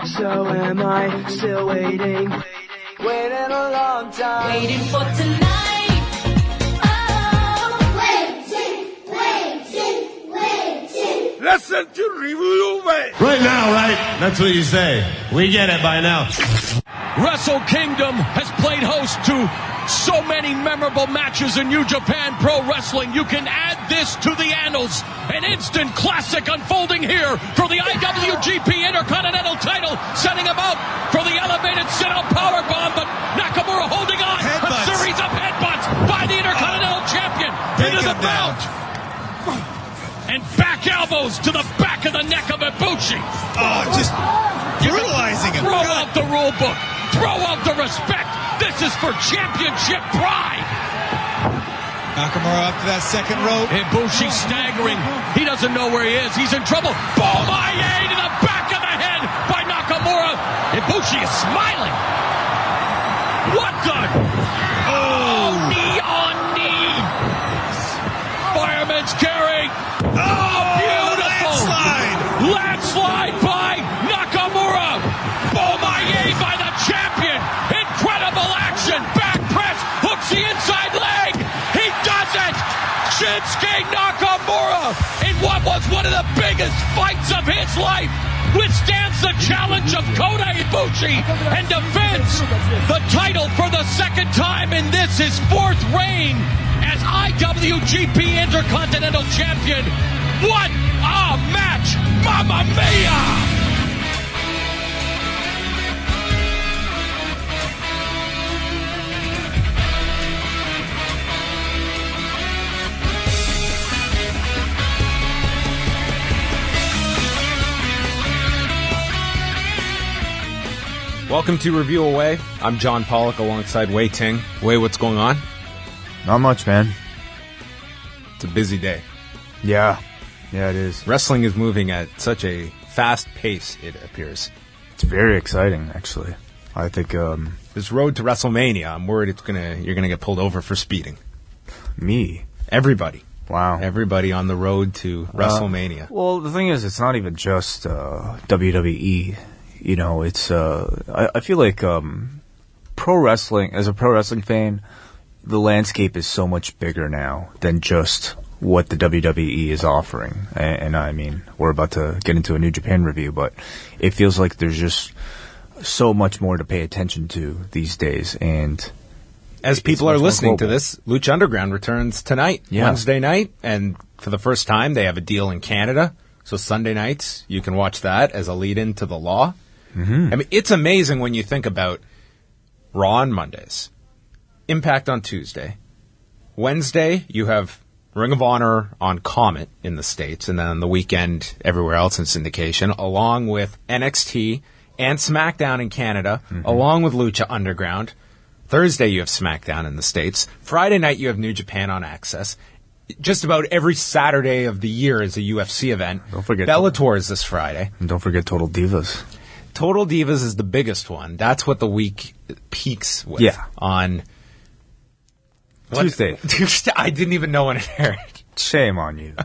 So am I still waiting? Waiting a long time. Waiting for tonight. Oh, waiting. Listen to Review-A-WAI. Right now, right? That's what you say. We get it by now. Wrestle Kingdom has played host to so many memorable matches in New Japan Pro Wrestling. You can add this to the annals. An instant classic unfolding here for the IWGP Intercontinental title, setting him up for the elevated sit-out powerbomb, but Nakamura holding on. Headbutts. A series of headbutts by the Intercontinental Champion into the mount. And back elbows to the back of the neck of Ibushi. Oh, just brutalizing him. Throw out the rule book. Throw out the respect. This is for championship pride. Nakamura up to that second rope. Ibushi staggering. He doesn't know where he is. He's in trouble. Bomaye to the back of the head by Nakamura. Ibushi is smiling. What the? Oh, knee on knee. Fireman's carry. Oh, beautiful. Landslide by Nakamura. Bomaye by the champion. Incredible action. Back press. Hooks the inside leg. He does it. Shinsuke Nakamura, in what was one of the biggest fights of his life, withstands the challenge of Kota Ibushi and defends the title for the second time in this, his fourth reign as IWGP Intercontinental Champion. What a match! Mamma mia! Welcome to Review-A-WAI. I'm John Pollock alongside Wei Ting. Wei, what's going on? Not much, man. It's a busy day. Yeah, it is. Wrestling is moving at such a fast pace, it appears. It's very exciting, actually. I think, This road to WrestleMania, I'm worried you're gonna get pulled over for speeding. me. Everybody. Wow. Everybody on the road to WrestleMania. Well, the thing is, it's not even just WWE. You know, it's I feel like pro wrestling, as a pro wrestling fan, the landscape is so much bigger now than just what the WWE is offering. And I mean, we're about to get into a New Japan review, but it feels like there's just so much more to pay attention to these days. And as people are listening to this, Lucha Underground returns tonight, Wednesday night, and for the first time they have a deal in Canada. So Sunday nights, you can watch that as a lead-in to the Law. Mm-hmm. I mean, it's amazing when you think about Raw on Mondays, Impact on Tuesday. Wednesday, you have Ring of Honor on Comet in the States, and then on the weekend, everywhere else in syndication, along with NXT and SmackDown in Canada, along with Lucha Underground. Thursday, you have SmackDown in the States. Friday night, you have New Japan on Access. Just about every Saturday of the year is a UFC event. Don't forget Bellator is this Friday. And don't forget Total Divas. Total Divas is the biggest one. That's what the week peaks with. Yeah. On Tuesday. I didn't even know when it aired. Shame on you.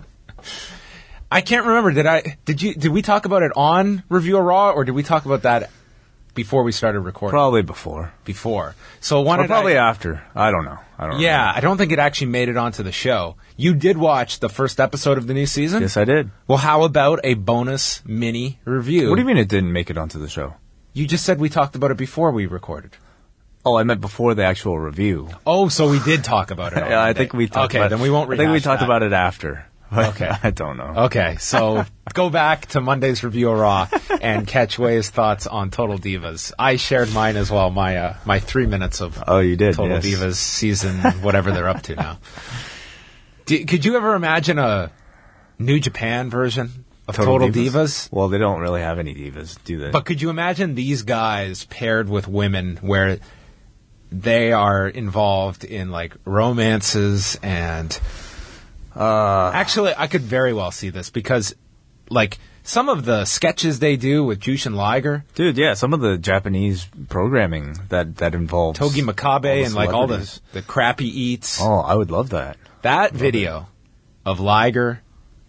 I can't remember. Did we talk about it on Review of Raw, or did we talk about that before we started recording? Probably before. So or probably after. I don't know. Yeah, I don't think it actually made it onto the show. You did watch the first episode of the new season? Yes, I did. Well, how about a bonus mini review? What do you mean it didn't make it onto the show? You just said we talked about it before we recorded. Oh, I meant before the actual review. Oh, so we did talk about it. Yeah, I think we talked about it. Okay, then we won't rehash I think we talked that. about it after. Okay. I don't know. Okay, so go back to Monday's Review of Raw and catch Wei's thoughts on Total Divas. I shared mine as well, my 3 minutes of you did, Total yes. Divas season, whatever they're up to now. Could you ever imagine a New Japan version of Total Divas? Well, they don't really have any divas, do they? But could you imagine these guys paired with women where they are involved in, like, romances and... Actually, I could very well see this because, like, some of the sketches they do with Jushin Liger. Dude, yeah, some of the Japanese programming that involves... Togi Makabe and, like, all the crap he eats. Oh, I would love that. That video of Liger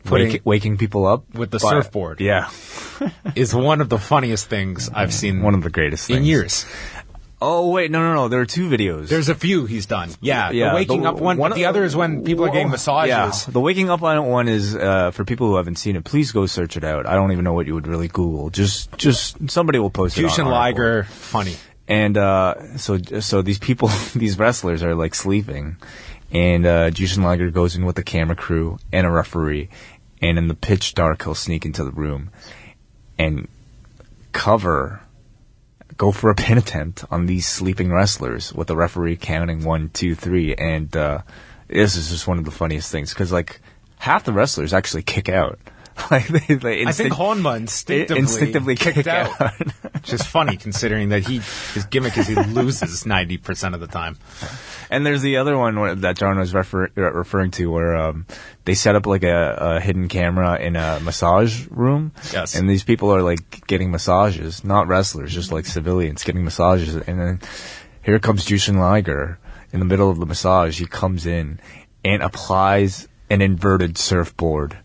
waking people up with the surfboard. Yeah. Is one of the funniest things I've seen. One of the greatest things. In years. Oh, wait, no. There are 2 videos. There's a few he's done. Yeah. The waking up one, but the other is when people are getting massages. Yeah. The waking up one is, for people who haven't seen it, please go search it out. I don't even know what you would really Google. Just somebody will post it on Jushin Liger, funny. And, so these people, these wrestlers are like sleeping. And, Jushin Liger goes in with a camera crew and a referee. And in the pitch dark, he'll sneak into the room and go for a pin attempt on these sleeping wrestlers with the referee counting 1, 2, 3. And this is just one of the funniest things because, like, half the wrestlers actually kick out. Like I think Honma instinctively kicked out. Which is funny considering that his gimmick is he loses 90% of the time. And there's the other one that John was referring to where they set up like a hidden camera in a massage room. Yes. And these people are like getting massages, not wrestlers, just like civilians getting massages. And then here comes Jushin Liger in the middle of the massage. He comes in and applies an inverted surfboard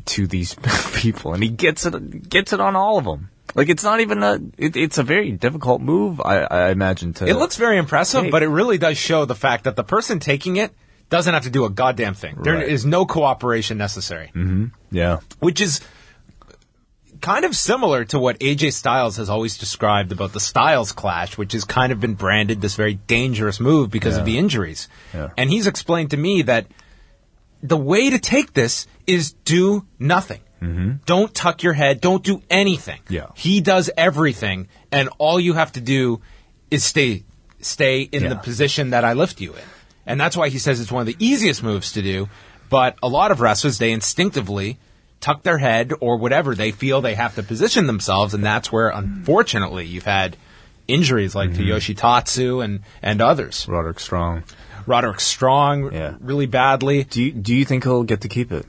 to these people, and he gets it on all of them. Like, it's not even it's a very difficult move, I imagine. It looks very impressive, but it really does show the fact that the person taking it doesn't have to do a goddamn thing. Right. There is no cooperation necessary. Mm-hmm. Yeah. Which is kind of similar to what AJ Styles has always described about the Styles Clash, which has kind of been branded this very dangerous move because of the injuries. Yeah. And he's explained to me that the way to take this is do nothing. Mm-hmm. Don't tuck your head. Don't do anything. Yeah. He does everything, and all you have to do is stay in the position that I lift you in. And that's why he says it's one of the easiest moves to do. But a lot of wrestlers, they instinctively tuck their head or whatever. They feel they have to position themselves, and that's where, unfortunately, you've had injuries like to Yoshitatsu and others. Roderick Strong, really badly. Do you think he'll get to keep it?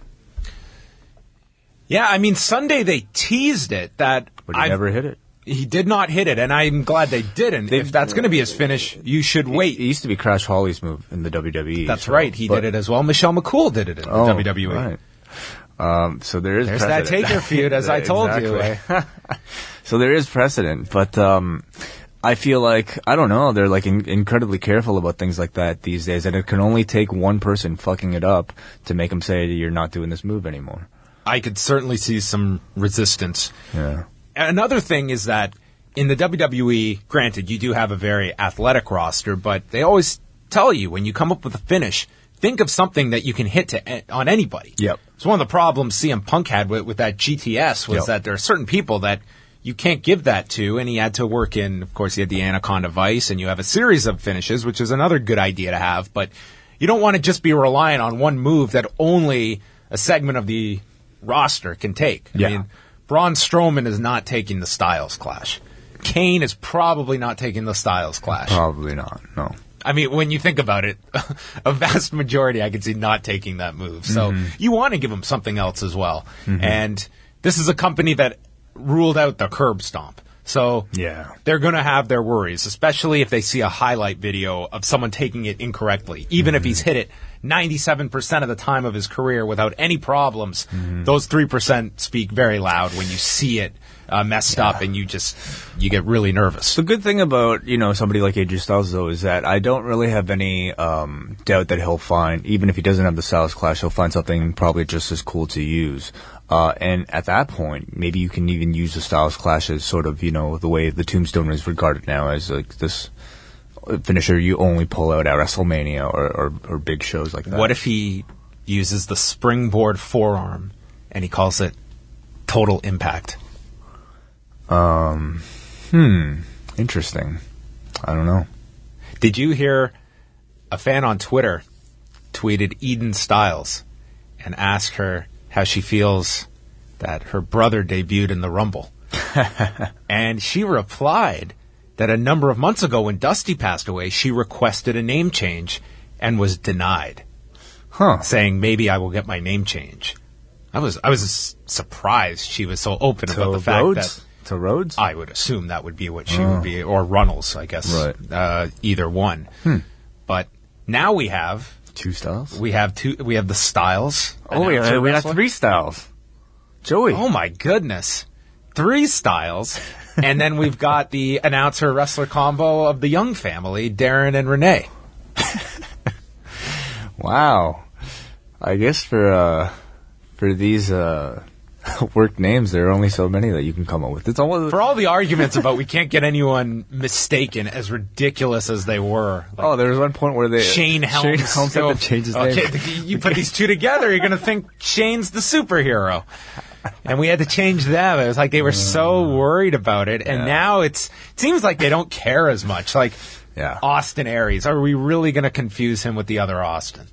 Yeah, I mean, Sunday they teased it that... But he never hit it. He did not hit it, and I'm glad they didn't. If that's going to be his finish, you should wait. It used to be Crash Holly's move in the WWE. That's right. He did it as well. Michelle McCool did it in the WWE. Right. So there's that Taker feud, as I told you. So there is precedent, but I feel like, I don't know, they're like incredibly careful about things like that these days, and it can only take one person fucking it up to make them say you're not doing this move anymore. I could certainly see some resistance. Yeah. Another thing is that in the WWE, granted, you do have a very athletic roster, but they always tell you when you come up with a finish, think of something that you can hit on anybody. Yep. So one of the problems CM Punk had with that GTS was that there are certain people that you can't give that to, and he had to work in, of course, he had the Anaconda Vice, and you have a series of finishes, which is another good idea to have, but you don't want to just be relying on one move that only a segment of the roster can take. I mean, Braun Strowman is not taking the Styles Clash. Kane is probably not taking the Styles Clash. Probably not, no. I mean, when you think about it, a vast majority I could see not taking that move. So you want to give them something else as well. And this is a company that ruled out the curb stomp. So they're going to have their worries, especially if they see a highlight video of someone taking it incorrectly. Even if he's hit it 97% of the time of his career without any problems, those 3% speak very loud when you see it messed up and you get really nervous. The good thing about, somebody like AJ Styles, though, is that I don't really have any doubt that he'll find, even if he doesn't have the Styles Clash, he'll find something probably just as cool to use. And at that point, maybe you can even use the Styles Clash as sort of, the way the Tombstone is regarded now as like this finisher you only pull out at WrestleMania or big shows like that. What if he uses the springboard forearm and he calls it Total Impact? Interesting. I don't know. Did you hear a fan on Twitter tweeted Eden Styles and asked her how she feels that her brother debuted in the Rumble? And she replied that a number of months ago when Dusty passed away, she requested a name change and was denied. Saying, maybe I will get my name change. I was surprised she was so open about the fact that... To Rhodes? I would assume that would be what she would be, or Runnels, I guess. Right. Either one. But now we have 2 styles? We have the styles. Oh, we got wrestler. 3 styles. Joey. Oh my goodness. 3 styles. And then we've got the announcer-wrestler combo of the Young family, Darren and Renee. Wow. I guess for these work names, there are only so many that you can come up with. It's almost For all the arguments about we can't get anyone mistaken, as ridiculous as they were. Like, there was one point where Shane Helms had to change his name. Okay, you put these two together, you're going to think Shane's the superhero. And we had to change them. It was like they were so worried about it. And now it seems like they don't care as much. Like Austin Aries. Are we really going to confuse him with the other Austin?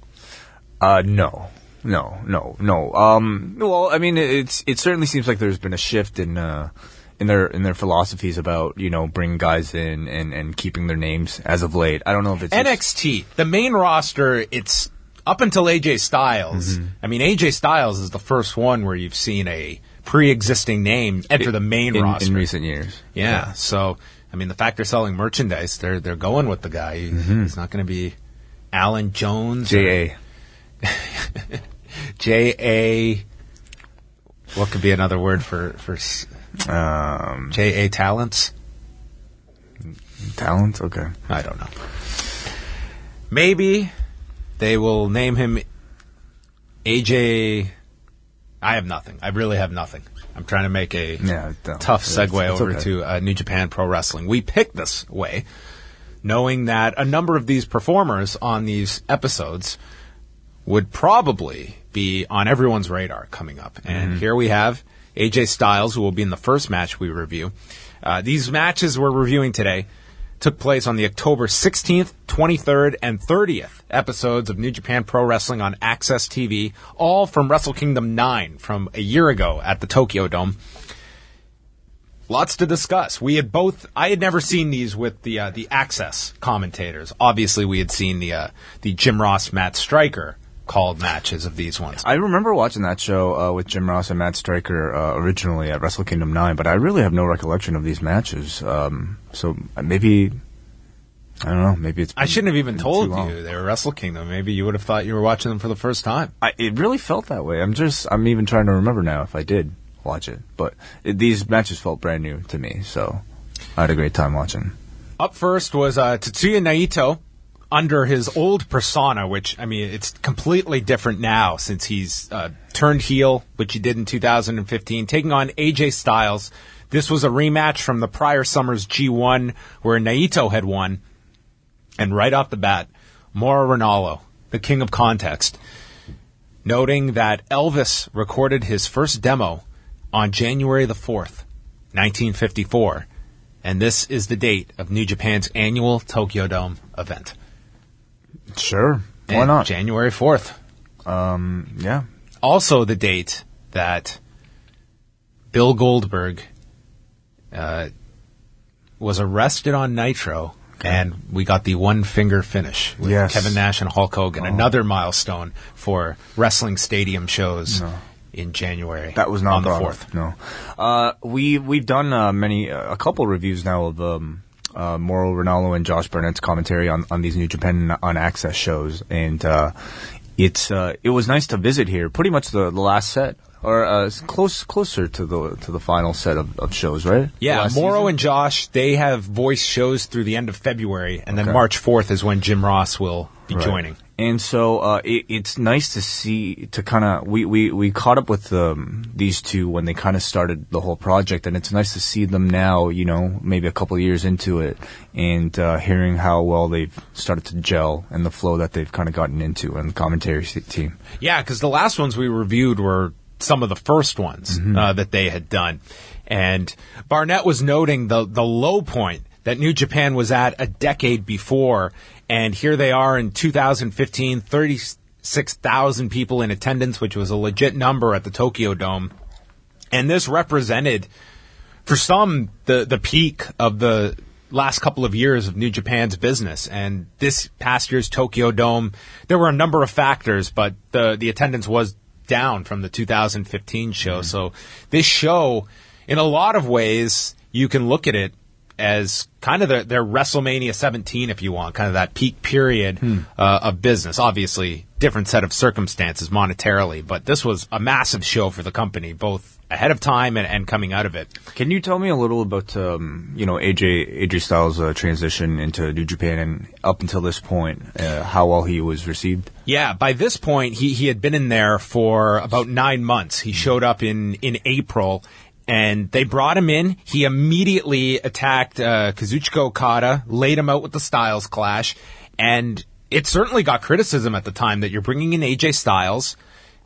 No. Well, I mean, it certainly seems like there's been a shift in their philosophies about, bringing guys in and keeping their names as of late. I don't know if it's NXT, the main roster, it's up until AJ Styles. Mm-hmm. I mean, AJ Styles is the first one where you've seen a pre-existing name enter the main roster. In recent years. Yeah. So, I mean, the fact they're selling merchandise, they're going with the guy. He's not going to be Alan Jones. J.A. J.A. What could be another word for J.A. Talents? Talents? Okay. I don't know. Maybe they will name him A.J. I have nothing. I really have nothing. I'm trying to make a tough segue over to New Japan Pro Wrestling. We picked this way, knowing that a number of these performers on these episodes would probably be on everyone's radar coming up. And here we have AJ Styles, who will be in the first match we review. These matches we're reviewing today took place on the October 16th, 23rd, and 30th episodes of New Japan Pro Wrestling on Access TV, all from Wrestle Kingdom 9 from a year ago at the Tokyo Dome. Lots to discuss. I had never seen these with the Access commentators. Obviously, we had seen the Jim Ross, Matt Stryker called matches of these ones. I remember watching that show with Jim Ross and Matt Stryker originally at Wrestle Kingdom 9, but I really have no recollection of these matches. So maybe, I don't know, maybe it's been, I shouldn't have even told too long. you they were Wrestle Kingdom. Maybe you would have thought you were watching them for the first time. It really felt that way. I'm even trying to remember now if I did watch it. But these matches felt brand new to me, so I had a great time watching. Up first was Tetsuya Naito, under his old persona, which, I mean, it's completely different now since he's turned heel, which he did in 2015, taking on AJ Styles. This was a rematch from the prior summer's G1 where Naito had won. And right off the bat, Mauro Ranallo, the king of context, noting that Elvis recorded his first demo on January the 4th, 1954. And this is the date of New Japan's annual Tokyo Dome event. Sure. Why not? January 4th. Yeah. Also the date that Bill Goldberg was arrested on Nitro, and we got the one-finger finish with Kevin Nash and Hulk Hogan. Another milestone for wrestling stadium shows in January. That was not on the 4th. No. We've done a couple reviews now of Mauro Ranallo and Josh Burnett's commentary on these New Japan on Access shows, and it was nice to visit here. Pretty much the last set, or closer to the final set of shows, right? Yeah, Mauro and Josh, they have voice shows through the end of February, and then March 4th is when Jim Ross will be joining. And so it's nice to see, to kind of, we caught up with these two when they kind of started the whole project, and it's nice to see them now, maybe a couple of years into it, and hearing how well they've started to gel and the flow that they've kind of gotten into and the commentary team. Yeah, because the last ones we reviewed were some of the first ones that they had done. And Barnett was noting the low point that New Japan was at a decade before, and here they are in 2015, 36,000 people in attendance, which was a legit number at the Tokyo Dome. And this represented, for some, the peak of the last couple of years of New Japan's business. And this past year's Tokyo Dome, there were a number of factors, but the attendance was down from the 2015 show. So this show, in a lot of ways, you can look at it as kind of their WrestleMania 17, if you want, kind of that peak period of business. Obviously, different set of circumstances monetarily, but this was a massive show for the company, both ahead of time and coming out of it. Can you tell me a little about AJ Styles' transition into New Japan and up until this point, how well he was received? Yeah, by this point, he had been in there for about 9 months. He showed up in April, and they brought him in. He immediately attacked Kazuchika Okada, laid him out with the Styles Clash, and it certainly got criticism at the time that you're bringing in AJ Styles,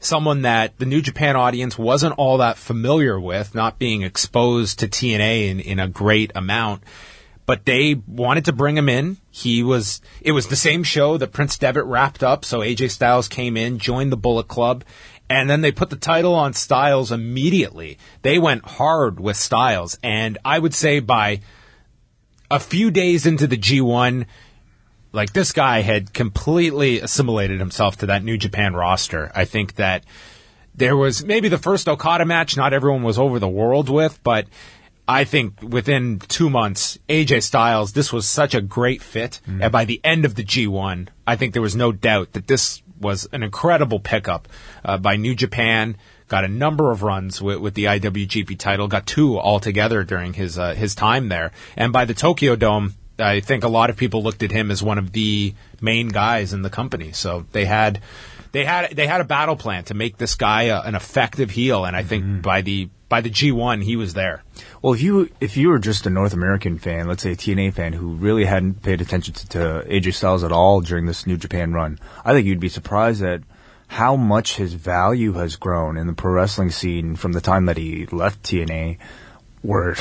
someone that the New Japan audience wasn't all that familiar with, not being exposed to TNA in a great amount. But they wanted to bring him in. It was the same show that Prince Devitt wrapped up, so AJ Styles came in, joined the Bullet Club, and then they put the title on Styles immediately. They went hard with Styles, and I would say by a few days into the G1, like, this guy had completely assimilated himself to that New Japan roster. I think that there was maybe the first Okada match not everyone was over the world with, but I think within 2 months, AJ Styles, this was such a great fit. And by the end of the G1, I think there was no doubt that this was an incredible pickup by New Japan. Got a number of runs with the IWGP title, got 2 altogether during his time there. And by the Tokyo Dome, I think a lot of people looked at him as one of the main guys in the company. So they had a battle plan to make this guy an effective heel, and I think by the G1 he was there. Well, if you were just a North American fan, let's say a TNA fan who really hadn't paid attention to AJ Styles at all during this New Japan run, I think you'd be surprised at how much his value has grown in the pro wrestling scene from the time that he left TNA. What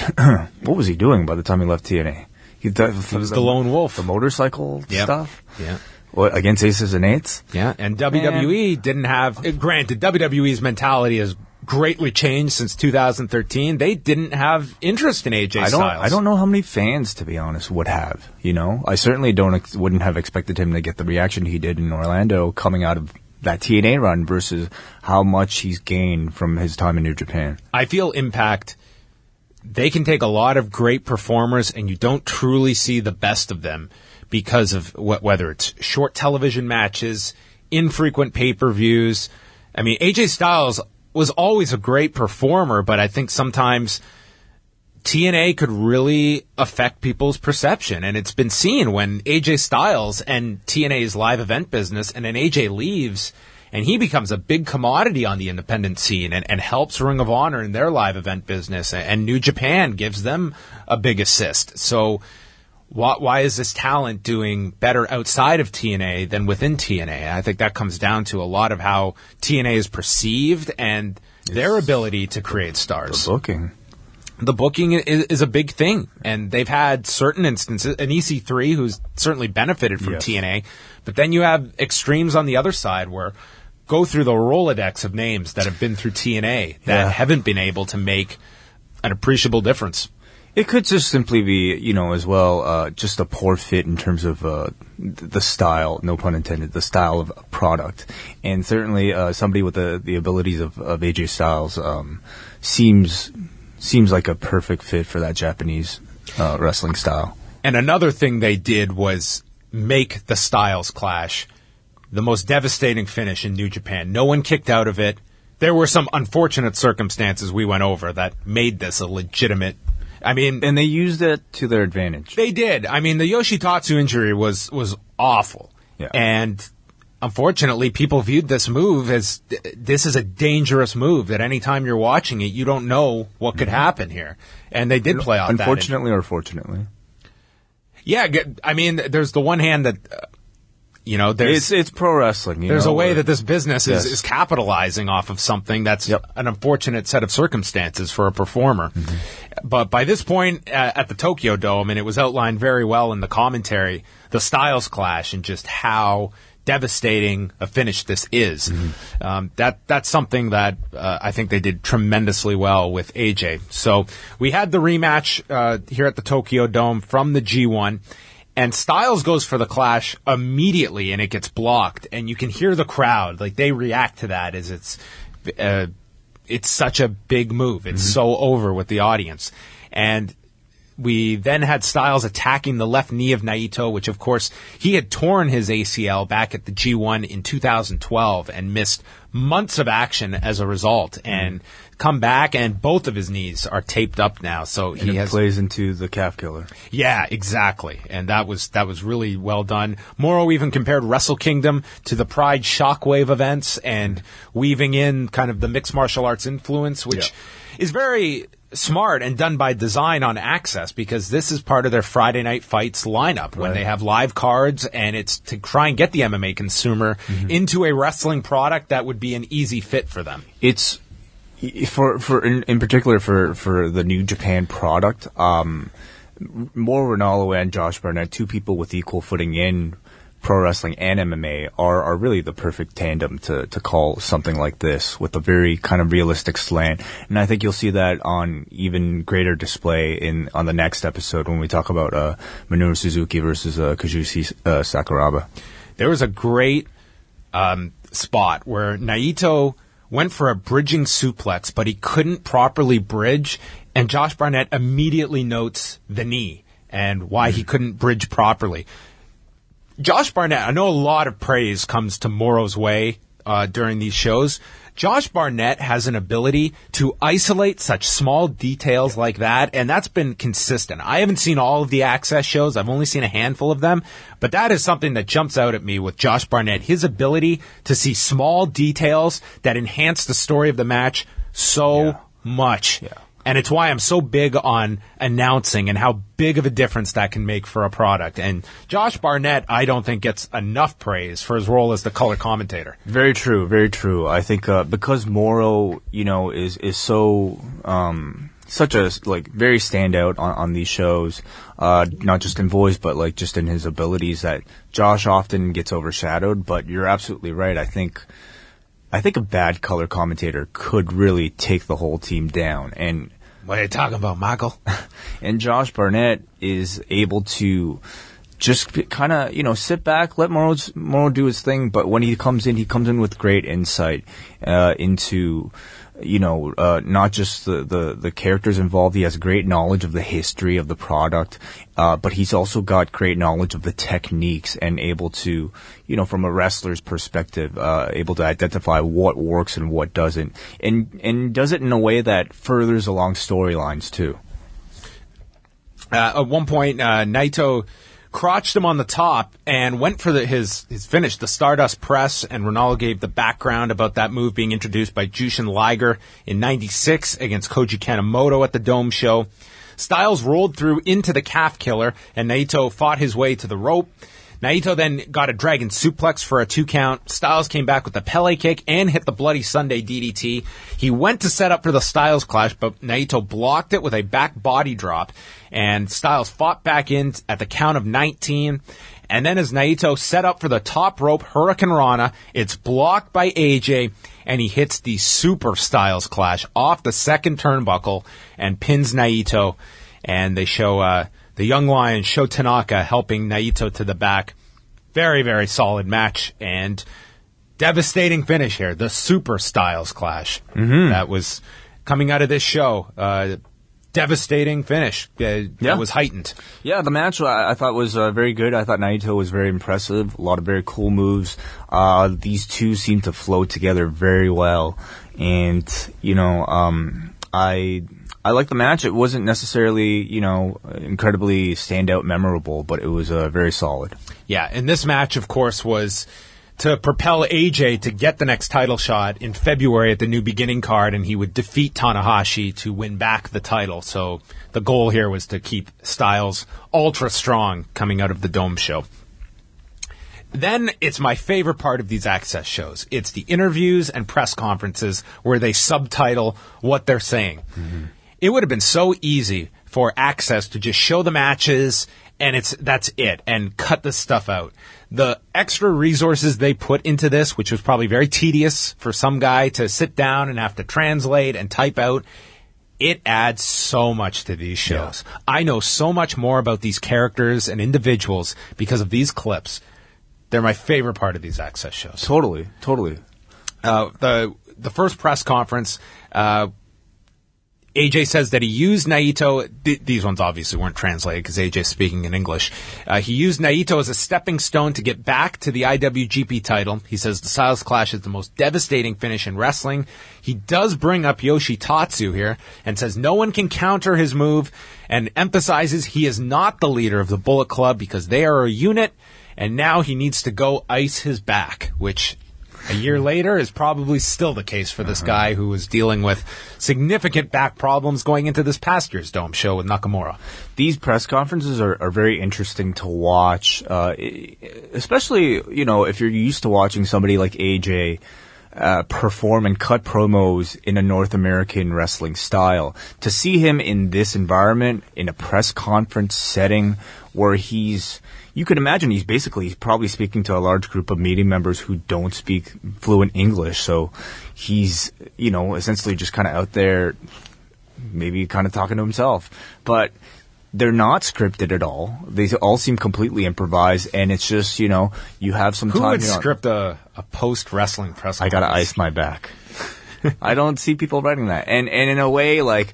was he doing by the time he left TNA? He was the lone wolf. The motorcycle stuff? Yeah. What, against Aces and Eights? Yeah, and WWE didn't have... Granted, WWE's mentality has greatly changed since 2013. They didn't have interest in AJ Styles. I don't know how many fans, to be honest, would have. I certainly wouldn't have expected him to get the reaction he did in Orlando coming out of that TNA run versus how much he's gained from his time in New Japan. I feel Impact... They can take a lot of great performers, and you don't truly see the best of them because of whether it's short television matches, infrequent pay-per-views. I mean, AJ Styles was always a great performer, but I think sometimes TNA could really affect people's perception, and it's been seen when AJ Styles and TNA's live event business, and then AJ leaves, and he becomes a big commodity on the independent scene and helps Ring of Honor in their live event business. And New Japan gives them a big assist. So why is this talent doing better outside of TNA than within TNA? I think that comes down to a lot of how TNA is perceived and their ability to create stars. The booking is a big thing, and they've had certain instances, an EC3 who's certainly benefited from TNA, but then you have extremes on the other side where go through the Rolodex of names that have been through TNA that haven't been able to make an appreciable difference. It could just simply be, as well, just a poor fit in terms of the style, no pun intended, the style of product. And certainly somebody with the abilities of AJ Styles seems like a perfect fit for that Japanese wrestling style. And another thing they did was make the Styles Clash the most devastating finish in New Japan. No one kicked out of it. There were some unfortunate circumstances we went over that made this a legitimate... And they used it to their advantage. They did. I mean, the Yoshitatsu injury was awful. Yeah. And unfortunately, people viewed this move as this is a dangerous move that anytime you're watching it, you don't know what could happen here. And they did play off that. Unfortunately or fortunately? Yeah, I mean, there's the one hand that... it's pro wrestling. There's a way that this business is capitalizing off of something that's an unfortunate set of circumstances for a performer. But by this point at the Tokyo Dome, and it was outlined very well in the commentary, the Styles Clash and just how devastating a finish this is. That's something that I think they did tremendously well with AJ. So we had the rematch here at the Tokyo Dome from the G1. And Styles goes for the Clash immediately, and it gets blocked. And you can hear the crowd, like they react to that as it's such a big move. It's so over with the audience. And we then had Styles attacking the left knee of Naito, which, of course, he had torn his ACL back at the G1 in 2012 and missed months of action as a result, and come back, and both of his knees are taped up now. So he plays into the calf killer. Yeah, exactly. And that was really well done. Moro even compared Wrestle Kingdom to the Pride Shockwave events, and weaving in kind of the mixed martial arts influence, which is very smart and done by design on Access, because this is part of their Friday Night Fights lineup when they have live cards, and it's to try and get the MMA consumer into a wrestling product that would be an easy fit for them. It's in particular for the New Japan product, Mauro Ranallo and Josh Barnett, two people with equal footing in pro wrestling and MMA, are really the perfect tandem to call something like this, with a very kind of realistic slant. And I think you'll see that on even greater display on the next episode when we talk about Minoru Suzuki versus Kazushi Sakuraba. There was a great spot where Naito went for a bridging suplex, but he couldn't properly bridge, and Josh Barnett immediately notes the knee and why he couldn't bridge properly. Josh Barnett, I know a lot of praise comes to Moro's way during these shows. Josh Barnett has an ability to isolate such small details like that, and that's been consistent. I haven't seen all of the Access shows. I've only seen a handful of them, but that is something that jumps out at me with Josh Barnett, his ability to see small details that enhance the story of the match so much. Yeah. And it's why I'm so big on announcing and how big of a difference that can make for a product. And Josh Barnett, I don't think, gets enough praise for his role as the color commentator. Very true, very true. I think because Moro, is so such a very standout on these shows, not just in voice but just in his abilities, that Josh often gets overshadowed. But you're absolutely right. I think a bad color commentator could really take the whole team down. And what are you talking about, Michael? And Josh Barnett is able to just kind of, sit back, let Moro do his thing. But when he comes in with great insight into, not just the characters involved. He has great knowledge of the history of the product, but he's also got great knowledge of the techniques and able to, from a wrestler's perspective, able to identify what works and what doesn't, and does it in a way that furthers along storylines too. At one point, Naito crotched him on the top and went for his finish, the Stardust Press, and Ronaldo gave the background about that move being introduced by Jushin Liger in '96 against Koji Kanemoto at the Dome show. Styles rolled through into the calf killer, and Naito fought his way to the rope. Naito then got a dragon suplex for a 2 count. Styles came back with the Pele kick and hit the Bloody Sunday DDT. He went to set up for the Styles Clash, but Naito blocked it with a back body drop, and Styles fought back in at the count of 19. And then as Naito set up for the top rope Hurricane Rana, it's blocked by AJ, and he hits the Super Styles Clash off the second turnbuckle and pins Naito. And they show the Young Lion, Sho Tanaka, helping Naito to the back. Very, very solid match, and devastating finish here. The Super Styles Clash. That was coming out of this show. Devastating finish. That was heightened. Yeah, the match I thought was very good. I thought Naito was very impressive. A lot of very cool moves. These two seem to flow together very well. And, I like the match. It wasn't necessarily, incredibly standout memorable, but it was very solid. Yeah, and this match, of course, was to propel AJ to get the next title shot in February at the New Beginning card, and he would defeat Tanahashi to win back the title. So the goal here was to keep Styles ultra strong coming out of the Dome show. Then it's my favorite part of these Access shows. It's the interviews and press conferences where they subtitle what they're saying. It would have been so easy for Access to just show the matches and that's it, and cut this stuff out. The extra resources they put into this, which was probably very tedious for some guy to sit down and have to translate and type out, it adds so much to these shows. Yeah. I know so much more about these characters and individuals because of these clips. They're my favorite part of these Access shows. Totally. The first press conference, AJ says that he used Naito. These ones obviously weren't translated because AJ's speaking in English. He used Naito as a stepping stone to get back to the IWGP title. He says the Styles Clash is the most devastating finish in wrestling. He does bring up Yoshitatsu here and says no one can counter his move and emphasizes he is not the leader of the Bullet Club because they are a unit and now he needs to go ice his back, which a year later is probably still the case for this guy who was dealing with significant back problems going into this past year's Dome show with Nakamura. These press conferences are very interesting to watch, especially, if you're used to watching somebody like AJ perform and cut promos in a North American wrestling style. To see him in this environment, in a press conference setting where you can imagine he's probably speaking to a large group of media members who don't speak fluent English. So he's, essentially just kind of out there, maybe kind of talking to himself. But they're not scripted at all. They all seem completely improvised, and it's just, you have some time. Who would script a post-wrestling press conference? I gotta ice my back. I don't see people writing that. And in a way, like,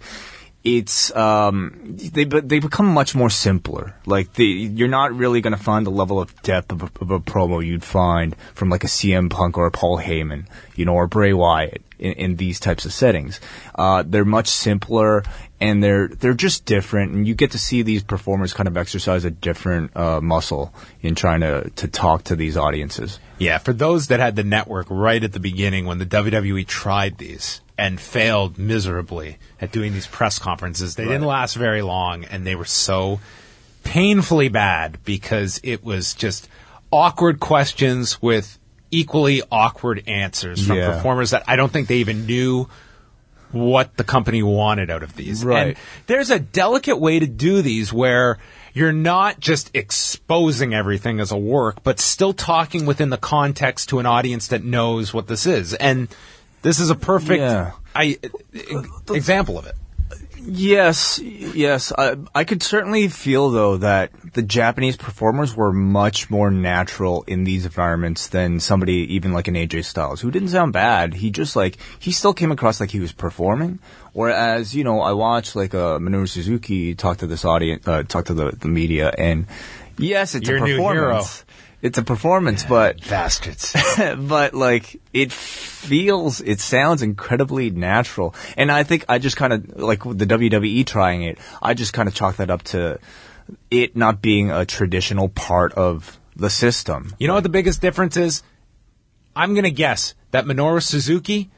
it's they become much more simpler. Like you're not really going to find the level of depth of a promo you'd find from like a CM Punk or a Paul Heyman, or Bray Wyatt in these types of settings. They're much simpler and they're just different, and you get to see these performers kind of exercise a different muscle in trying to talk to these audiences. Yeah, for those that had the network right at the beginning when the WWE tried these and failed miserably at doing these press conferences, they didn't last very long, and they were so painfully bad because it was just awkward questions with equally awkward answers from performers that I don't think they even knew what the company wanted out of these. Right. And there's a delicate way to do these where you're not just exposing everything as a work, but still talking within the context to an audience that knows what this is. And this is a perfect example of it. Yes. I could certainly feel, though, that the Japanese performers were much more natural in these environments than somebody even like an AJ Styles, who didn't sound bad. He just, he still came across like he was performing. Whereas, I watched, Minoru Suzuki talk to this audience, talk to the media, and yes, it's Your a performance. New hero. It's a performance, but bastards. but it sounds incredibly natural. And I think I just kind of, with the WWE trying it, I just kind of chalk that up to it not being a traditional part of the system. You know what the biggest difference is? I'm going to guess that Minoru Suzuki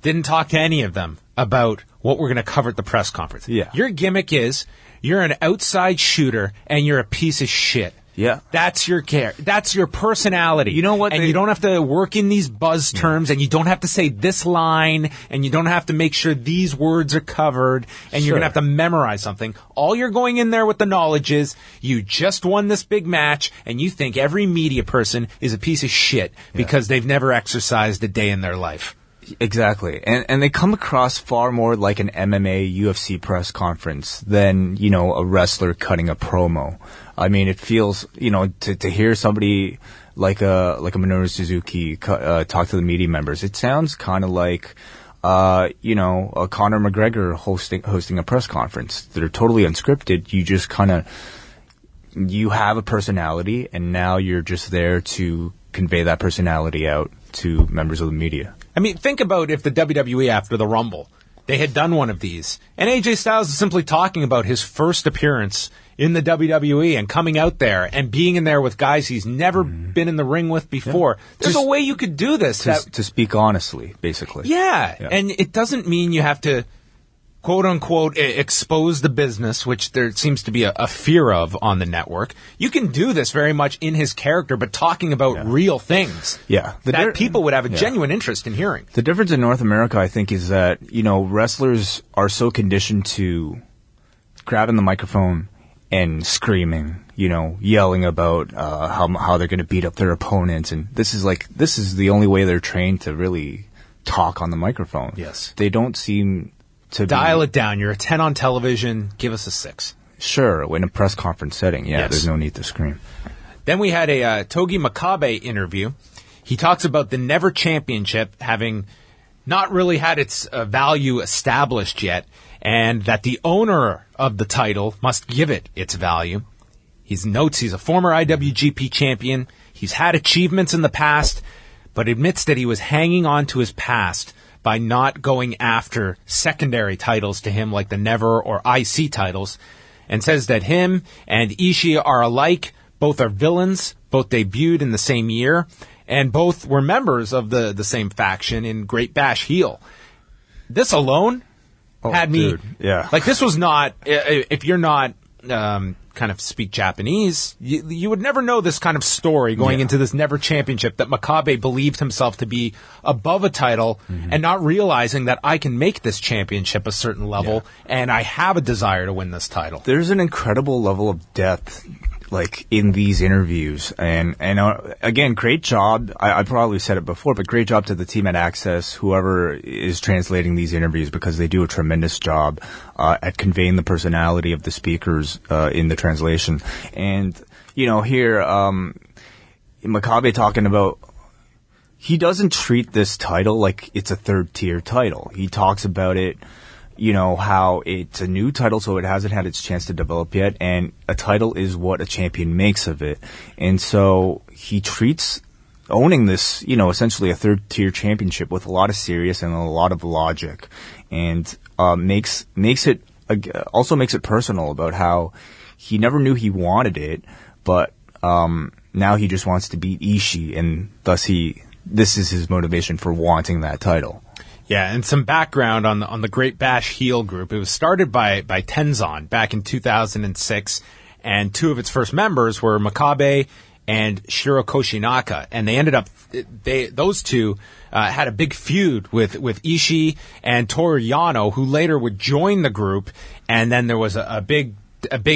didn't talk to any of them about what we're going to cover at the press conference. Yeah. Your gimmick is you're an outside shooter and you're a piece of shit. Yeah. That's your That's your personality. You know what? And you don't have to work in these buzz terms, and you don't have to say this line, and you don't have to make sure these words are covered, and you're going to have to memorize something. All you're going in there with the knowledge is you just won this big match, and you think every media person is a piece of shit because they've never exercised a day in their life. Exactly. And they come across far more like an MMA UFC press conference than, a wrestler cutting a promo. I mean, it feels, to hear somebody like a Minoru Suzuki talk to the media members, it sounds kind of like, a Conor McGregor hosting a press conference. They're totally unscripted. You just you have a personality, and now you're just there to convey that personality out to members of the media. I mean, think about if the WWE after the Rumble, they had done one of these, and AJ Styles is simply talking about his first appearance in the WWE and coming out there and being in there with guys he's never been in the ring with before. Yeah. There's a way you could do this. To speak honestly, basically. Yeah, and it doesn't mean you have to, quote-unquote, expose the business, which there seems to be a fear of on the network. You can do this very much in his character, but talking about real things that people would have a genuine interest in hearing. The difference in North America, I think, is that, wrestlers are so conditioned to grabbing the microphone and screaming, yelling about how they're going to beat up their opponents. And this is the only way they're trained to really talk on the microphone. Yes. They don't seem to dial it down. You're a 10 on television. Give us a 6. Sure. In a press conference setting, there's no need to scream. Then we had a Togi Makabe interview. He talks about the Never Championship having not really had its value established yet, and that the owner of the title must give it its value. He notes he's a former IWGP champion. He's had achievements in the past, but admits that he was hanging on to his past by not going after secondary titles to him like the Never or IC titles, and says that him and Ishii are alike. Both are villains, both debuted in the same year, and both were members of the same faction in Great Bash Heel. This alone had me... Yeah. Like, this was not... If you're not... kind of speak Japanese, you would never know this kind of story going into this Never Championship, that Makabe believed himself to be above a title and not realizing that I can make this championship a certain level and I have a desire to win this title. There's an incredible level of depth, like, in these interviews, and again, great job. I probably said it before, but great job to the team at Access, whoever is translating these interviews, because they do a tremendous job at conveying the personality of the speakers in the translation. And here Makabe talking about, he doesn't treat this title like it's a third tier title. He talks about it, how it's a new title, so it hasn't had its chance to develop yet, and a title is what a champion makes of it. And so he treats owning this, essentially a third-tier championship with a lot of serious and a lot of logic, and makes it personal about how he never knew he wanted it, but now he just wants to beat Ishii, and thus this is his motivation for wanting that title. Yeah, and some background on the Great Bash Heel group. It was started by Tenzan back in 2006, and two of its first members were Makabe and Shiro Koshinaka, and they ended up those two had a big feud with Ishii and Toru Yano, who later would join the group, and then there was a big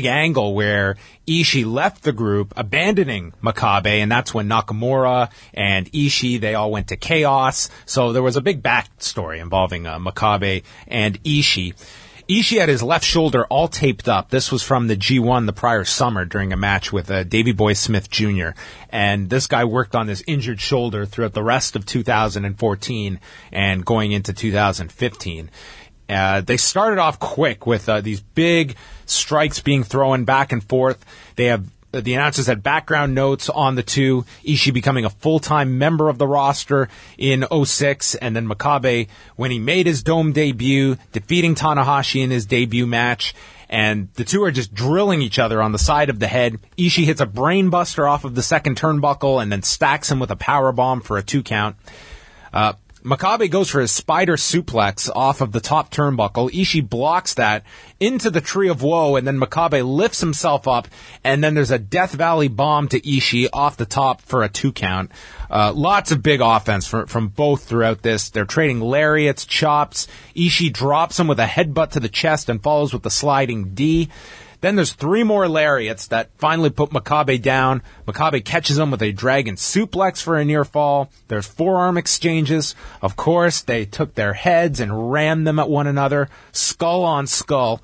angle where Ishii left the group, abandoning Makabe, and that's when Nakamura and Ishii, they all went to Chaos. So there was a big backstory involving Makabe and Ishii. Ishii had his left shoulder all taped up. This was from the G1 the prior summer during a match with Davey Boy Smith Jr. And this guy worked on this injured shoulder throughout the rest of 2014 and going into 2015. They started off quick with these big strikes being thrown back and forth. The announcers had background notes on the two, Ishii becoming a full-time member of the roster in 2006, and then Makabe, when he made his Dome debut, defeating Tanahashi in his debut match, and the two are just drilling each other on the side of the head. Ishii hits a brainbuster off of the second turnbuckle and then stacks him with a powerbomb for a 2 count. Makabe goes for his spider suplex off of the top turnbuckle. Ishii blocks that into the Tree of Woe, and then Makabe lifts himself up, and then there's a Death Valley bomb to Ishii off the top for a 2 count. Lots of big offense from both throughout this. They're trading lariats, chops. Ishii drops him with a headbutt to the chest and follows with the sliding D. Then there's 3 more lariats that finally put Makabe down. Makabe catches him with a dragon suplex for a near fall. There's forearm exchanges. Of course, they took their heads and rammed them at one another, skull on skull.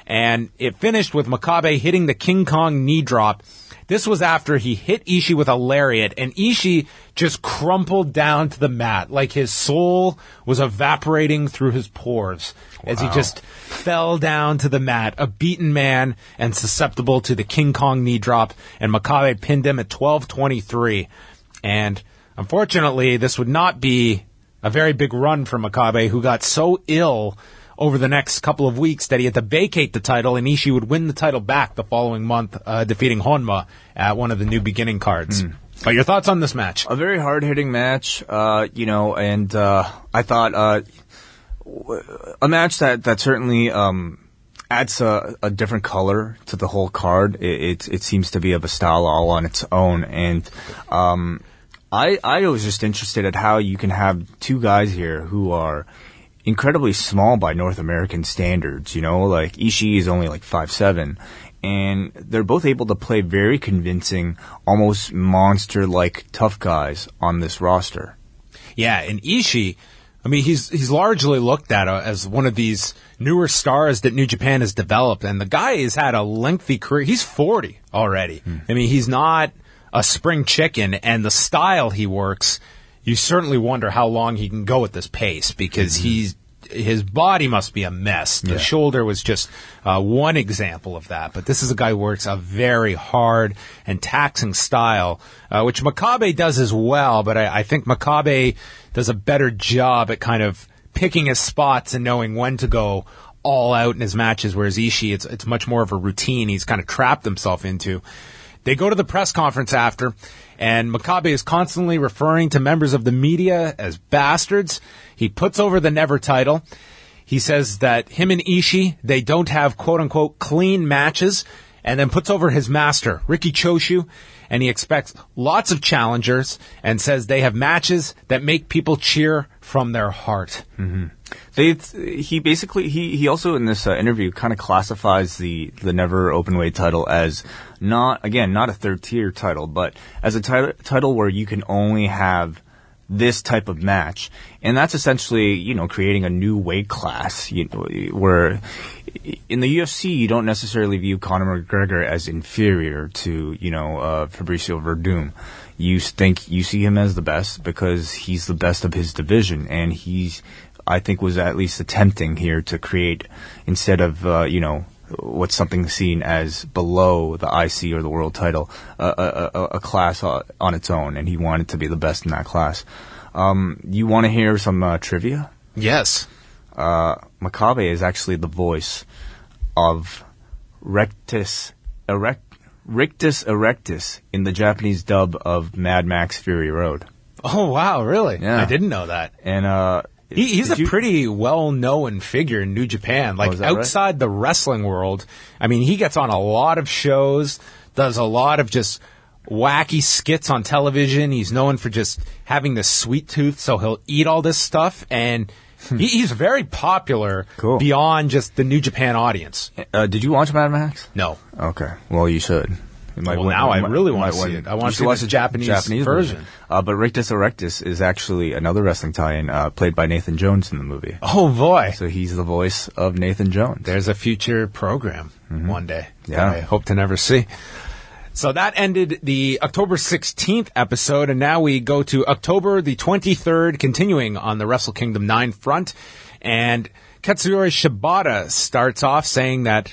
And it finished with Makabe hitting the King Kong knee drop. This was after he hit Ishii with a lariat, and Ishii just crumpled down to the mat, like his soul was evaporating through his pores as he just fell down to the mat, a beaten man and susceptible to the King Kong knee drop, and Makabe pinned him at 12:23. And unfortunately, this would not be a very big run for Makabe, who got so ill over the next couple of weeks that he had to vacate the title, and Ishii would win the title back the following month, defeating Honma at one of the New Beginning cards. But your thoughts on this match? A very hard-hitting match, and I thought a match that certainly adds a different color to the whole card. It seems to be of a style all on its own, and I was just interested at how you can have two guys here who are incredibly small by North American standards, like Ishii is only like 5'7", and they're both able to play very convincing, almost monster-like tough guys on this roster. Yeah, and Ishii, I mean, he's largely looked at as one of these newer stars that New Japan has developed, and the guy has had a lengthy career. He's 40 already. I mean, he's not a spring chicken, and the style he works, you certainly wonder how long he can go at this pace, because his body must be a mess. The shoulder was just one example of that. But this is a guy who works a very hard and taxing style, which Makabe does as well. But I think Makabe does a better job at kind of picking his spots and knowing when to go all out in his matches, whereas Ishii, it's much more of a routine he's kind of trapped himself into. They go to the press conference after, and Makabe is constantly referring to members of the media as bastards. He puts over the Never title. He says that him and Ishii, they don't have quote-unquote clean matches, and then puts over his master, Riki Choshu, and he expects lots of challengers and says they have matches that make people cheer from their heart. Mm-hmm. He also in this interview kind of classifies the Never Openweight title as not a third tier title, but as a title where you can only have this type of match, and that's essentially creating a new weight class. Where in the UFC you don't necessarily view Conor McGregor as inferior to Fabricio Verdum. You see him as the best because he's the best of his division, and I think was at least attempting here to create, instead of what's something seen as below the IC or the world title, a class on its own, and he wanted to be the best in that class. You want to hear some trivia? Yes. Makabe is actually the voice of Rictus Erectus in the Japanese dub of Mad Max Fury Road. Oh, wow, really? Yeah. I didn't know that. And he's a pretty well-known figure in New Japan. Like, outside the wrestling world, I mean, he gets on a lot of shows, does a lot of just wacky skits on television. He's known for just having this sweet tooth, so he'll eat all this stuff, and he's very popular beyond just the New Japan audience. Did you watch Mad Max? No. Okay. Well, you should. I really want to see it. I want to see the Japanese version. But Rictus Erectus is actually another wrestling tie-in played by Nathan Jones in the movie. Oh, boy. So he's the voice of Nathan Jones. There's a future program one day that Yeah. I hope to never see. So that ended the October 16th episode, and now we go to October the 23rd, continuing on the Wrestle Kingdom 9 front. And Katsuyori Shibata starts off saying that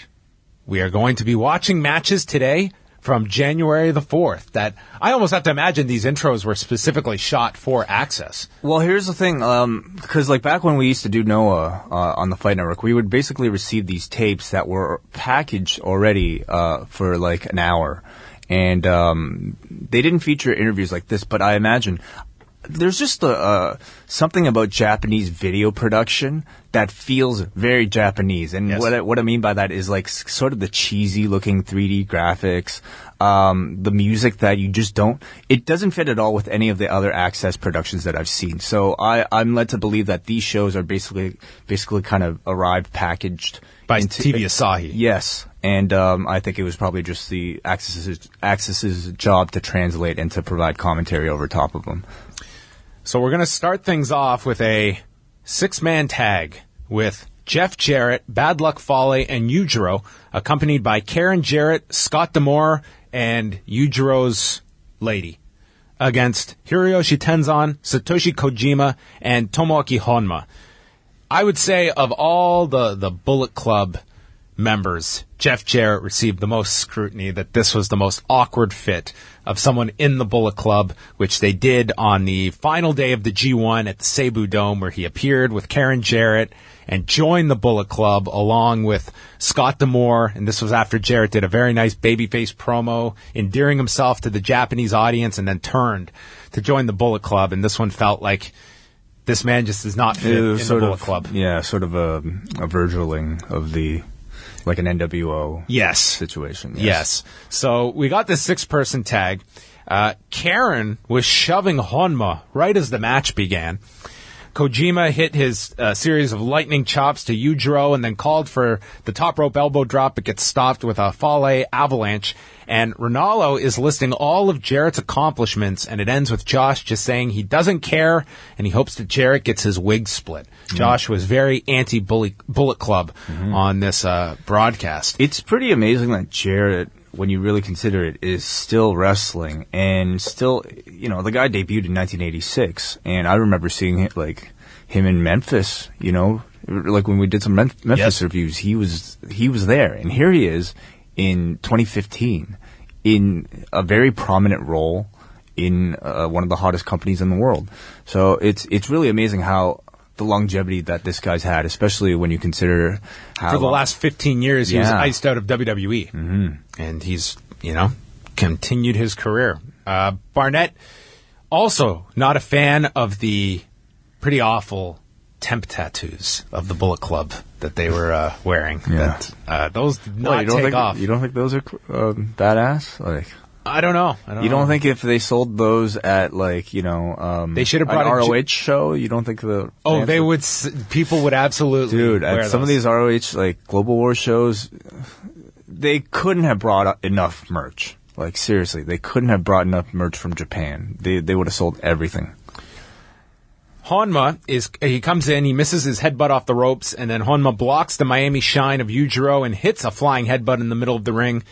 we are going to be watching matches today from January the 4th. That I almost have to imagine these intros were specifically shot for Access. Well, here's the thing, because like back when we used to do Noah on the Fight Network, we would basically receive these tapes that were packaged already for like an hour. And they didn't feature interviews like this, but I imagine there's just something about Japanese video production that feels very Japanese. And Yes. what I mean by that is like sort of the cheesy looking 3D graphics, the music that you just it doesn't fit at all with any of the other Access productions that I've seen. So I'm led to believe that these shows are basically kind of arrived packaged By TV Asahi. Yes, and I think it was probably just the Access's job to translate and to provide commentary over top of them. So we're going to start things off with a 6-man tag with Jeff Jarrett, Bad Luck Fale, and Yujiro, accompanied by Karen Jarrett, Scott D'Amore, and Yujiro's lady, against Hiroyoshi Tenzan, Satoshi Kojima, and Tomoaki Honma. I would say of all the Bullet Club members, Jeff Jarrett received the most scrutiny, that this was the most awkward fit of someone in the Bullet Club, which they did on the final day of the G1 at the Seibu Dome, where he appeared with Karen Jarrett and joined the Bullet Club along with Scott D'Amore. And this was after Jarrett did a very nice babyface promo, endearing himself to the Japanese audience, and then turned to join the Bullet Club. And this one felt like this man just does not fit in the Bullet Club. Yeah, sort of a Virgiling of like an NWO situation. Yes. So we got this 6-person tag. Karen was shoving Honma right as the match began. Kojima hit his series of lightning chops to Yujiro and then called for the top rope elbow drop, but gets stopped with a Fale avalanche. And Ronaldo is listing all of Jarrett's accomplishments, and it ends with Josh just saying he doesn't care and he hopes that Jarrett gets his wig split. Josh was very anti-Bullet Club on this broadcast. It's pretty amazing that Jarrett, when you really consider it, is still wrestling, and still, the guy debuted in 1986, and I remember seeing him him in Memphis, you know, like when we did some Memphis reviews, he was there, and here he is in 2015 in a very prominent role in one of the hottest companies in the world. So it's really amazing how the longevity that this guy's had, especially when you consider how for the last 15 years he was iced out of WWE, and he's, you know, continued his career. Barnett also not a fan of the pretty awful temp tattoos of the Bullet Club that they were wearing. Yeah. That, those did not take off. You don't think those are badass? Like, I don't know. You don't think if they sold those at, like, you know, they should have brought an ROH show? You don't think the they would? People would absolutely. Dude, wear at some of these ROH like Global War shows, they couldn't have brought enough merch. Like, seriously, they couldn't have brought enough merch from Japan. They would have sold everything. Honma he comes in, he misses his headbutt off the ropes, and then Honma blocks the Miami Shine of Yujiro and hits a flying headbutt in the middle of the ring.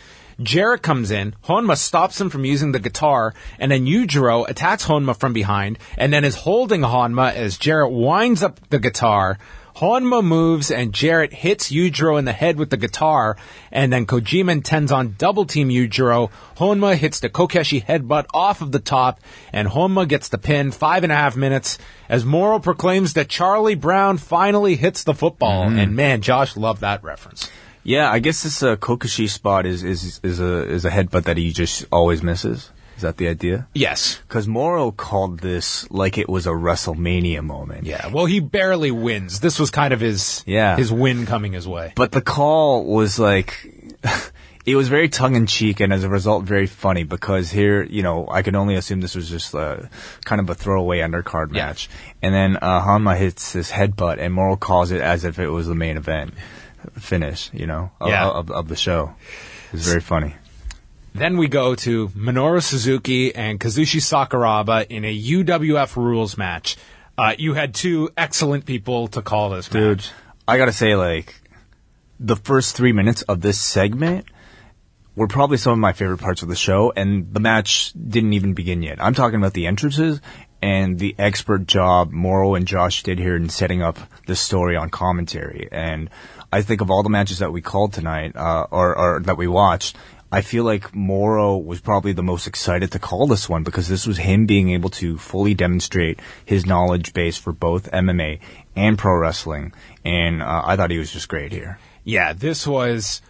Jarrett comes in, Honma stops him from using the guitar, and then Yujiro attacks Honma from behind, and then is holding Honma as Jarrett winds up the guitar. Honma moves, and Jarrett hits Yujiro in the head with the guitar, and then Kojima and Tenzan double-team Yujiro. Honma hits the Kokeshi headbutt off of the top, and Honma gets the pin, 5.5 minutes, as Moro proclaims that Charlie Brown finally hits the football. And man, Josh loved that reference. Yeah, I guess this Kokeshi spot is a headbutt that he just always misses. Is that the idea? Yes. Because Moro called this like it was a WrestleMania moment. Yeah, well, he barely wins. This was kind of his win coming his way. But the call was like, it was very tongue-in-cheek and as a result very funny because here, you know, I can only assume this was just kind of a throwaway undercard match. And then Honma hits this headbutt and Moro calls it as if it was the main event finish, you know, of the show. It was very funny. Then we go to Minoru Suzuki and Kazushi Sakuraba in a UWF rules match. You had two excellent people to call this match. Dude, I gotta say, like, the first 3 minutes of this segment were probably some of my favorite parts of the show, and the match didn't even begin yet. I'm talking about the entrances and the expert job Moro and Josh did here in setting up the story on commentary. And I think of all the matches that we called tonight, or that we watched, I feel like Moro was probably the most excited to call this one because this was him being able to fully demonstrate his knowledge base for both MMA and pro wrestling. And I thought he was just great here. Yeah, this was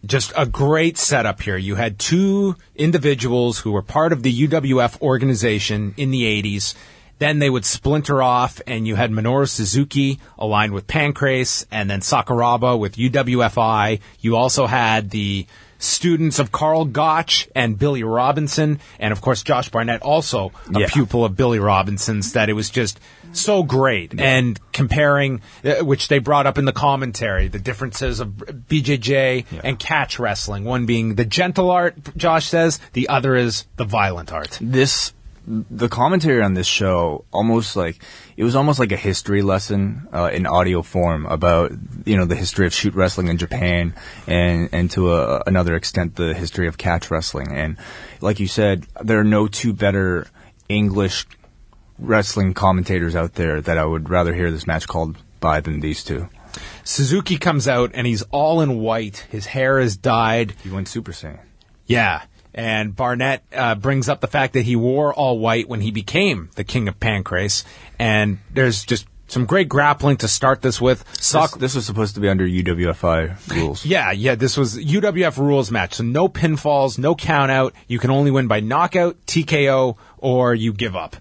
just a great setup here. You had two individuals who were part of the UWF organization in the 80s. Then they would splinter off, and you had Minoru Suzuki aligned with Pancrase, and then Sakuraba with UWFI. You also had the students of Karl Gotch and Billy Robinson, and of course Josh Barnett, also a pupil of Billy Robinson's, that it was just so great. Yeah. And comparing, which they brought up in the commentary, the differences of BJJ and catch wrestling, one being the gentle art, Josh says, the other is the violent art. The commentary on this show it was almost like a history lesson in audio form about, you know, the history of shoot wrestling in Japan and to another extent the history of catch wrestling. And like you said, there are no two better English wrestling commentators out there that I would rather hear this match called by than these two. Suzuki comes out and he's all in white. His hair is dyed. He went Super Saiyan. Yeah. And Barnett brings up the fact that he wore all white when he became the King of Pancrase. And there's just some great grappling to start this with. This was supposed to be under UWFI rules. Yeah, this was UWF rules match. So no pinfalls, no count out. You can only win by knockout, TKO, or you give up.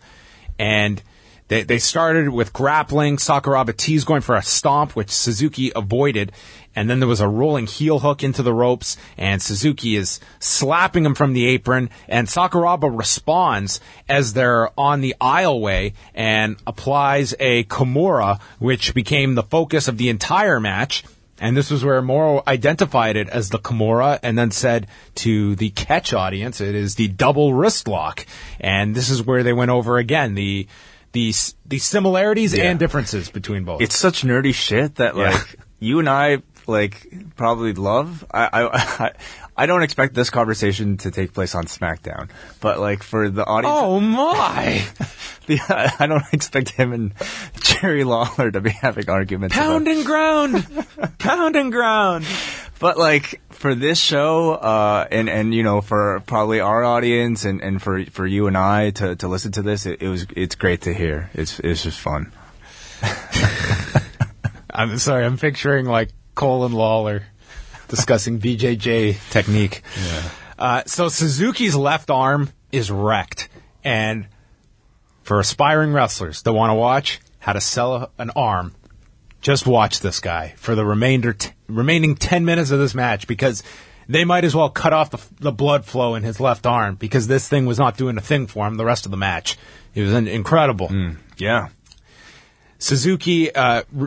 And they started with grappling. Sakuraba teased going for a stomp, which Suzuki avoided. And then there was a rolling heel hook into the ropes, and Suzuki is slapping him from the apron, and Sakuraba responds as they're on the aisleway and applies a Kimura, which became the focus of the entire match. And this was where Moro identified it as the Kimura and then said to the catch audience, it is the double wrist lock. And this is where they went over again the similarities and differences between both. It's such nerdy shit that, like, you and I, probably love. I don't expect this conversation to take place on SmackDown, but like for the audience. Oh my! I don't expect him and Jerry Lawler to be having arguments. Pound and ground, pound and ground. But like for this show, and you know, for probably our audience and for you and I to listen to this, it's great to hear. It's just fun. I'm sorry, I'm picturing like Cole and Lawler discussing BJJ technique. Yeah. So Suzuki's left arm is wrecked, and for aspiring wrestlers that want to watch how to sell an arm, just watch this guy for the remaining 10 minutes of this match, because they might as well cut off the blood flow in his left arm, because this thing was not doing a thing for him the rest of the match. It was incredible. Yeah. Suzuki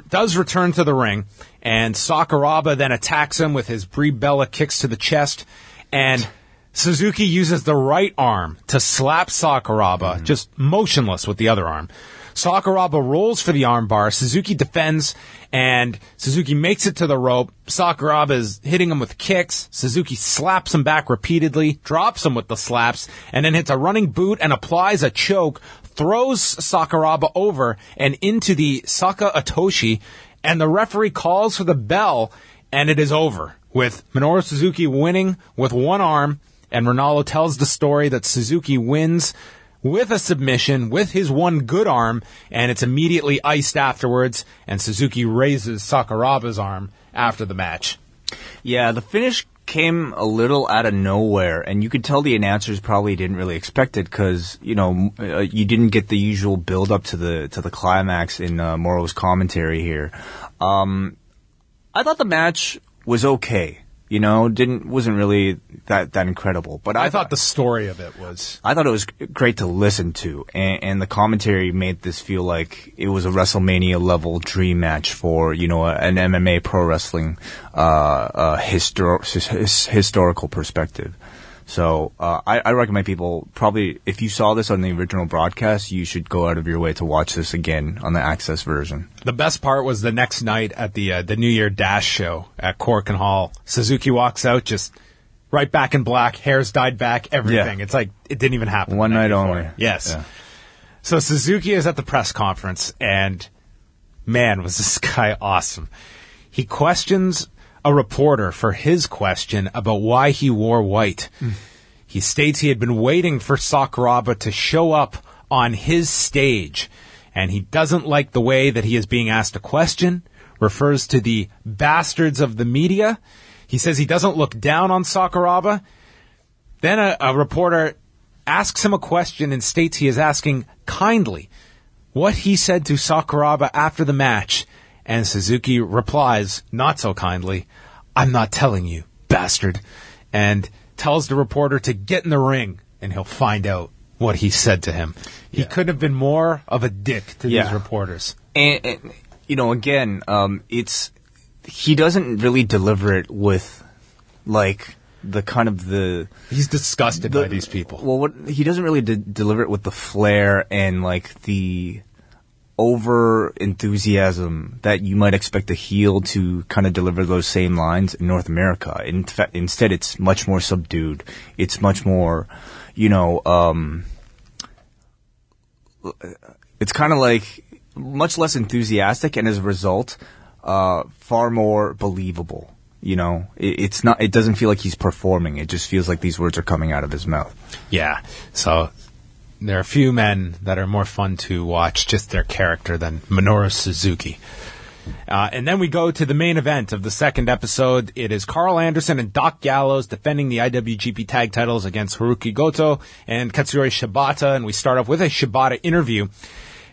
does return to the ring, and Sakuraba then attacks him with his Brie Bella kicks to the chest, and Suzuki uses the right arm to slap Sakuraba, just motionless with the other arm. Sakuraba rolls for the armbar. Suzuki defends, and Suzuki makes it to the rope. Sakuraba is hitting him with kicks. Suzuki slaps him back repeatedly, drops him with the slaps, and then hits a running boot and applies a choke, throws Sakuraba over and into the Saka Atoshi, and the referee calls for the bell, and it is over, with Minoru Suzuki winning with one arm, and Ronaldo tells the story that Suzuki wins with a submission with his one good arm, and it's immediately iced afterwards, and Suzuki raises Sakuraba's arm after the match. Yeah, the finish came a little out of nowhere, and you could tell the announcers probably didn't really expect it, because you didn't get the usual build up to the climax in Moro's commentary here. I thought the match was okay. Wasn't really that incredible. But I thought the story of it was. I thought it was great to listen to, and the commentary made this feel like it was a WrestleMania level dream match for an MMA pro wrestling historical perspective. So I recommend people, probably if you saw this on the original broadcast, you should go out of your way to watch this again on the Access version. The best part was the next night at the New Year Dash show at Corkin Hall. Suzuki walks out just right back in black, hair's dyed back, everything. Yeah. It's like it didn't even happen. One night only. Yes. Yeah. So Suzuki is at the press conference, and man, was this guy awesome. He questions a reporter for his question about why he wore white. He states he had been waiting for Sakuraba to show up on his stage, and he doesn't like the way that he is being asked a question, refers to the bastards of the media. He says he doesn't look down on Sakuraba. Then a reporter asks him a question and states he is asking kindly what he said to Sakuraba after the match. And Suzuki replies, not so kindly, "I'm not telling you, bastard," and tells the reporter to get in the ring, and he'll find out what he said to him. He couldn't have been more of a dick to these reporters. And again, he doesn't really deliver it with, like, the kind of the... He's disgusted by these people. Well, he doesn't really deliver it with the flair and, like, the over enthusiasm that you might expect a heel to kind of deliver those same lines in North America. Instead, it's much more subdued. It's much more, it's kind of like much less enthusiastic, and as a result, far more believable. It's not. It doesn't feel like he's performing. It just feels like these words are coming out of his mouth. Yeah. So there are a few men that are more fun to watch, just their character, than Minoru Suzuki. And then we go to the main event of the second episode. It is Karl Anderson and Doc Gallows defending the IWGP tag titles against Hirooki Goto and Katsuyori Shibata. And we start off with a Shibata interview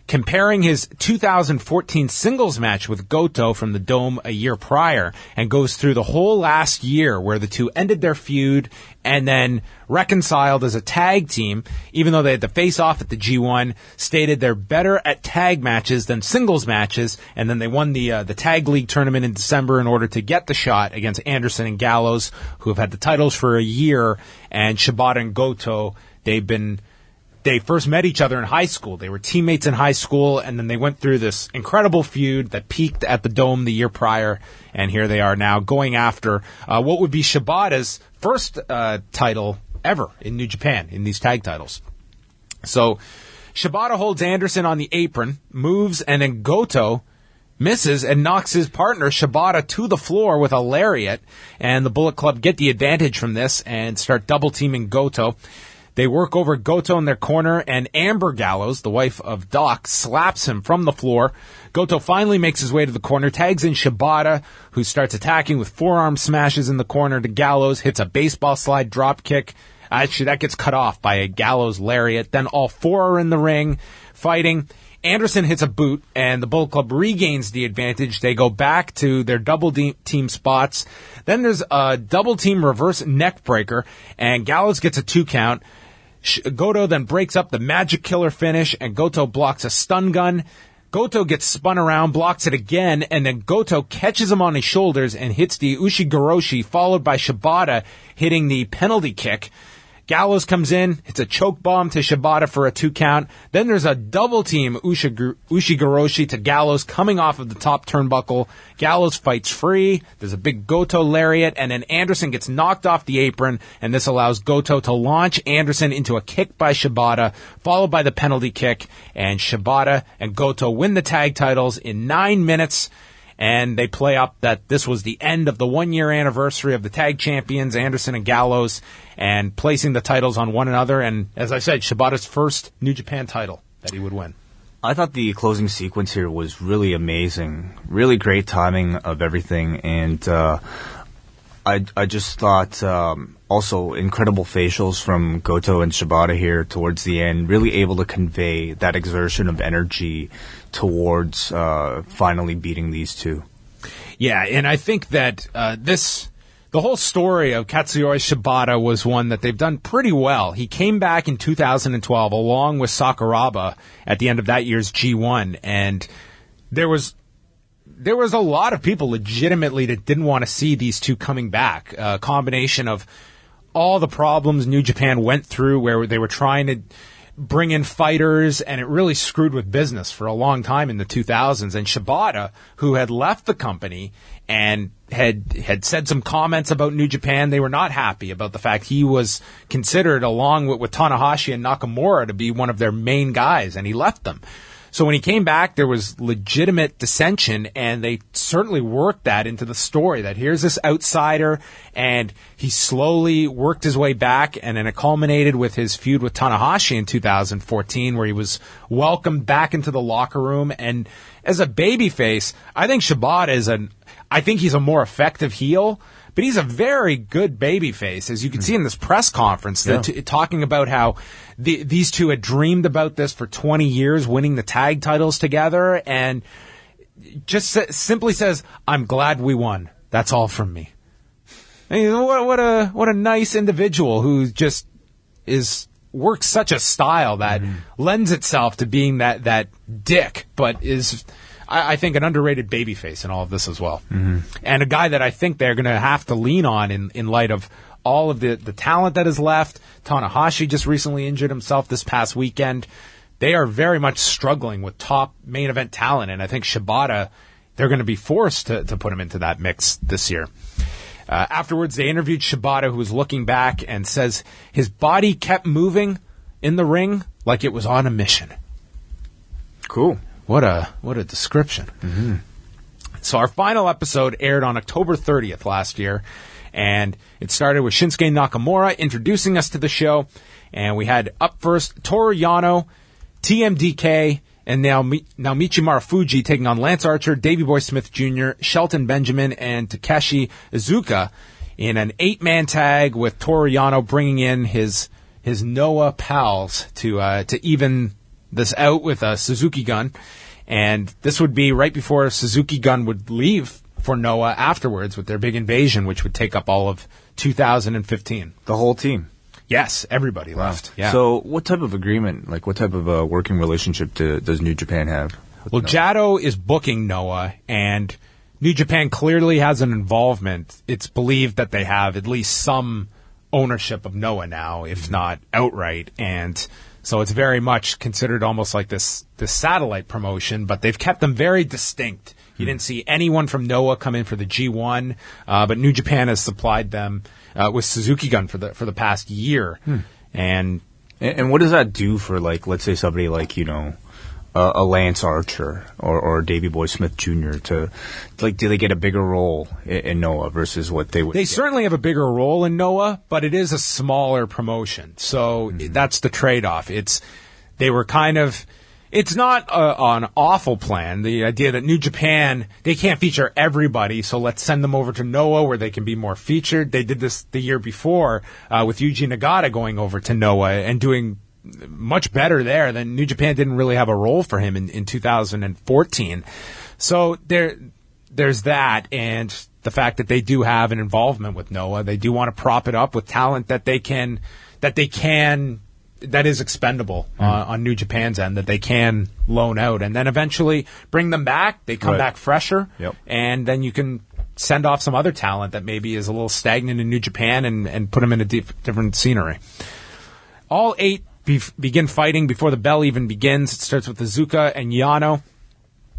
comparing his 2014 singles match with Goto from the Dome a year prior, and goes through the whole last year where the two ended their feud and then reconciled as a tag team, even though they had to face off at the G1, stated they're better at tag matches than singles matches, and then they won the tag league tournament in December in order to get the shot against Anderson and Gallows, who have had the titles for a year, and Shibata and Goto, they've they first met each other in high school. They were teammates in high school, and then they went through this incredible feud that peaked at the Dome the year prior, and here they are now going after what would be Shibata's first title ever in New Japan in these tag titles. So Shibata holds Anderson on the apron, moves, and then Goto misses and knocks his partner Shibata to the floor with a lariat, and the Bullet Club get the advantage from this and start double-teaming Goto. They work over Goto in their corner, and Amber Gallows, the wife of Doc, slaps him from the floor. Goto finally makes his way to the corner, tags in Shibata, who starts attacking with forearm smashes in the corner to Gallows, hits a baseball slide drop kick. Actually, that gets cut off by a Gallows lariat. Then all four are in the ring fighting. Anderson hits a boot, and the Bullet Club regains the advantage. They go back to their double-team spots. Then there's a double-team reverse neck breaker, and Gallows gets a 2 count. Goto then breaks up the Magic Killer finish, and Goto blocks a stun gun. Goto gets spun around, blocks it again, and then Goto catches him on his shoulders and hits the Ushigoroshi, followed by Shibata hitting the penalty kick. Gallows comes in, hits a choke bomb to Shibata for a 2 count. Then there's a double team Ushigoroshi to Gallows coming off of the top turnbuckle. Gallows fights free. There's a big Goto lariat, and then Anderson gets knocked off the apron, and this allows Goto to launch Anderson into a kick by Shibata, followed by the penalty kick, and Shibata and Goto win the tag titles in 9 minutes. And they play up that this was the end of the 1-year anniversary of the tag champions, Anderson and Gallows, and placing the titles on one another. And as I said, Shibata's first New Japan title that he would win. I thought the closing sequence here was really amazing. Really great timing of everything. And I just thought also incredible facials from Goto and Shibata here towards the end, really able to convey that exertion of energy towards finally beating these two. Yeah, and I think that the whole story of Katsuyori Shibata was one that they've done pretty well. He came back in 2012 along with Sakuraba at the end of that year's G1, and there was a lot of people legitimately that didn't want to see these two coming back. A combination of all the problems New Japan went through where they were trying to bring in fighters, and it really screwed with business for a long time in the 2000s. And Shibata, who had left the company and had said some comments about New Japan, they were not happy about the fact he was considered, along with Tanahashi and Nakamura, to be one of their main guys, and he left them. So when he came back, there was legitimate dissension, and they certainly worked that into the story, that here's this outsider, and he slowly worked his way back, and then it culminated with his feud with Tanahashi in 2014, where he was welcomed back into the locker room. And as a babyface, I think Shibata I think he's a more effective heel, but he's a very good babyface, as you can see in this press conference, talking about how these two had dreamed about this for 20 years, winning the tag titles together, and just simply says, "I'm glad we won. That's all from me." I mean, what a nice individual who just works such a style that lends itself to being that dick, but is, I think, an underrated babyface in all of this as well. And a guy that I think they're going to have to lean on in light of all of the talent that is left. Tanahashi just recently injured himself this past weekend. They are very much struggling with top main event talent, and I think Shibata, they're going to be forced to put him into that mix this year. Afterwards, they interviewed Shibata, who was looking back and says his body kept moving in the ring like it was on a mission. Cool. What a description. So our final episode aired on October 30th last year, and it started with Shinsuke Nakamura introducing us to the show, and we had up first Toru Yano, TMDK, and now Naomichi Marufuji taking on Lance Archer, Davey Boy Smith Jr., Shelton Benjamin, and Takeshi Iizuka in an 8-man tag, with Toru Yano bringing in his Noah pals to even this out with a Suzuki Gun. And this would be right before Suzuki Gun would leave for Noah afterwards with their big invasion, which would take up all of 2015. The whole team? Yes, everybody left. Yeah. So what type of agreement, like what type of working relationship does New Japan have? Well, Jado is booking Noah, and New Japan clearly has an involvement. It's believed that they have at least some ownership of Noah now, if not outright. And So it's very much considered almost like this satellite promotion, but they've kept them very distinct. You didn't see anyone from Noah come in for the G1, but New Japan has supplied them with Suzuki Gun for the past year. And what does that do for, like, let's say somebody like, you know, a Lance Archer or Davey Boy Smith Jr. to, like, do they get a bigger role in Noah versus what they would? They certainly have a bigger role in Noah, but it is a smaller promotion, so that's the trade-off. It's not an awful plan. The idea that New Japan, they can't feature everybody, so let's send them over to Noah where they can be more featured. They did this the year before with Yuji Nagata going over to Noah and doing much better there. Than New Japan didn't really have a role for him in 2014. So there's that, and the fact that they do have an involvement with Noah. They do want to prop it up with talent that is expendable on New Japan's end, that they can loan out, and then eventually bring them back. They come back fresher, and then you can send off some other talent that maybe is a little stagnant in New Japan and put them in a different scenery. All 8 begin fighting before the bell even begins. It starts with Azuka and Yano.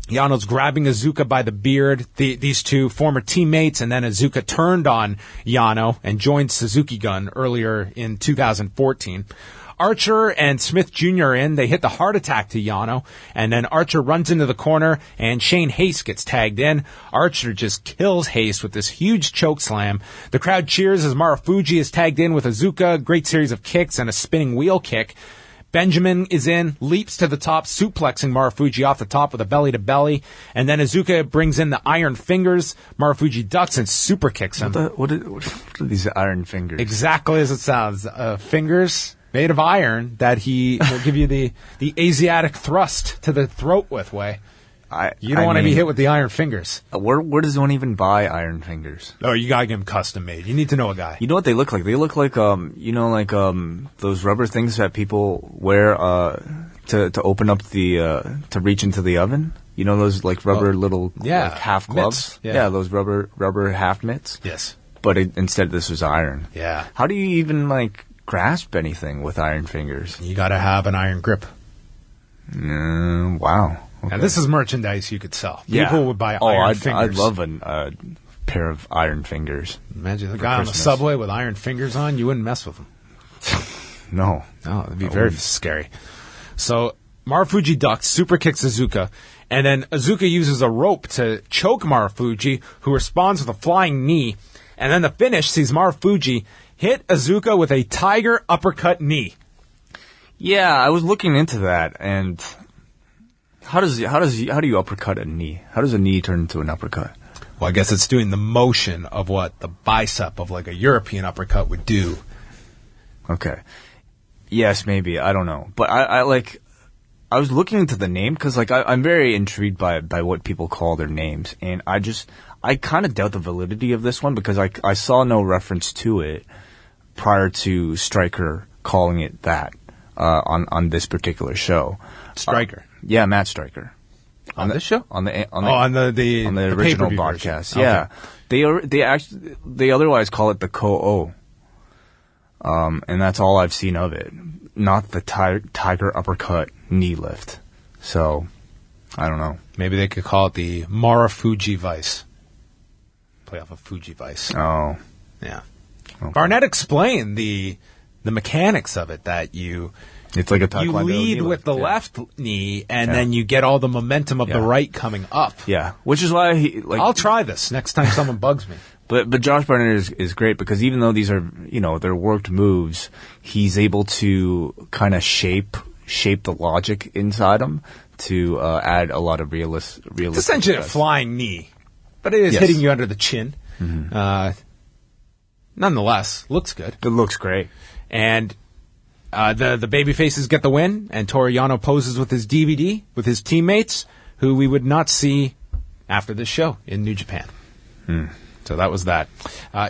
Yano's grabbing Azuka by the beard. These two former teammates, and then Azuka turned on Yano and joined Suzuki Gun earlier in 2014. Archer and Smith Jr. are in. They hit the heart attack to Yano, and then Archer runs into the corner, and Shane Haste gets tagged in. Archer just kills Haste with this huge choke slam. The crowd cheers as Marufuji is tagged in with Azuka. Great series of kicks and a spinning wheel kick. Benjamin is in, leaps to the top, suplexing Marufuji off the top with a belly-to-belly, and then Azuka brings in the iron fingers. Marufuji ducks and super kicks him. What are these iron fingers? Exactly as it sounds. Fingers made of iron that he will give you the Asiatic thrust to the throat with, Way. You don't want to be hit with the iron fingers. Where does one even buy iron fingers? Oh, you gotta get them custom made. You need to know a guy. You know what they look like? They look like those rubber things that people wear to open up to reach into the oven. You know those like rubber little like half gloves. Yeah, those rubber half mitts. Yes, but instead this was iron. Yeah. How do you even grasp anything with iron fingers? You gotta have an iron grip. Wow. Okay. And this is merchandise you could sell. People would buy iron fingers. I'd love a pair of iron fingers. Imagine the guy on the subway with iron fingers on. You wouldn't mess with him. No. No, it'd be very scary. So Marufuji ducks, super kicks Azuka, and then Azuka uses a rope to choke Marufuji, who responds with a flying knee. And then the finish sees Marufuji hit Azuka with a tiger uppercut knee. Yeah, I was looking into that, and how do you uppercut a knee? How does a knee turn into an uppercut? Well, I guess it's doing the motion of what the bicep of like a European uppercut would do. Okay. Yes, maybe. I don't know. But I was looking into the name because I'm very intrigued by what people call their names, and I kind of doubt the validity of this one because I saw no reference to it prior to Stryker calling it that on this particular show. Stryker. Yeah, Matt Stryker. On this show? On the the original broadcast. Yeah. Okay. They otherwise call it the Ko-O. And that's all I've seen of it. Not the tiger uppercut knee lift. So, I don't know. Maybe they could call it the Marufuji Vice. Play off of Fuji Vice. Oh. Yeah. Okay. Barnett explained the mechanics of it, that it's like a taekwondo. You lead knee with the left knee, and then you get all the momentum of the right coming up. Yeah, which is why I'll try this next time someone bugs me. But Josh Barnett is great because even though these are they're worked moves, he's able to kind of shape the logic inside them to add a lot of realistic. It's essentially a flying knee, but it is hitting you under the chin. Mm-hmm. Nonetheless, looks good. It looks great. And the baby faces get the win, and Toru Yano poses with his DVD with his teammates, who we would not see after this show in New Japan. So that was that.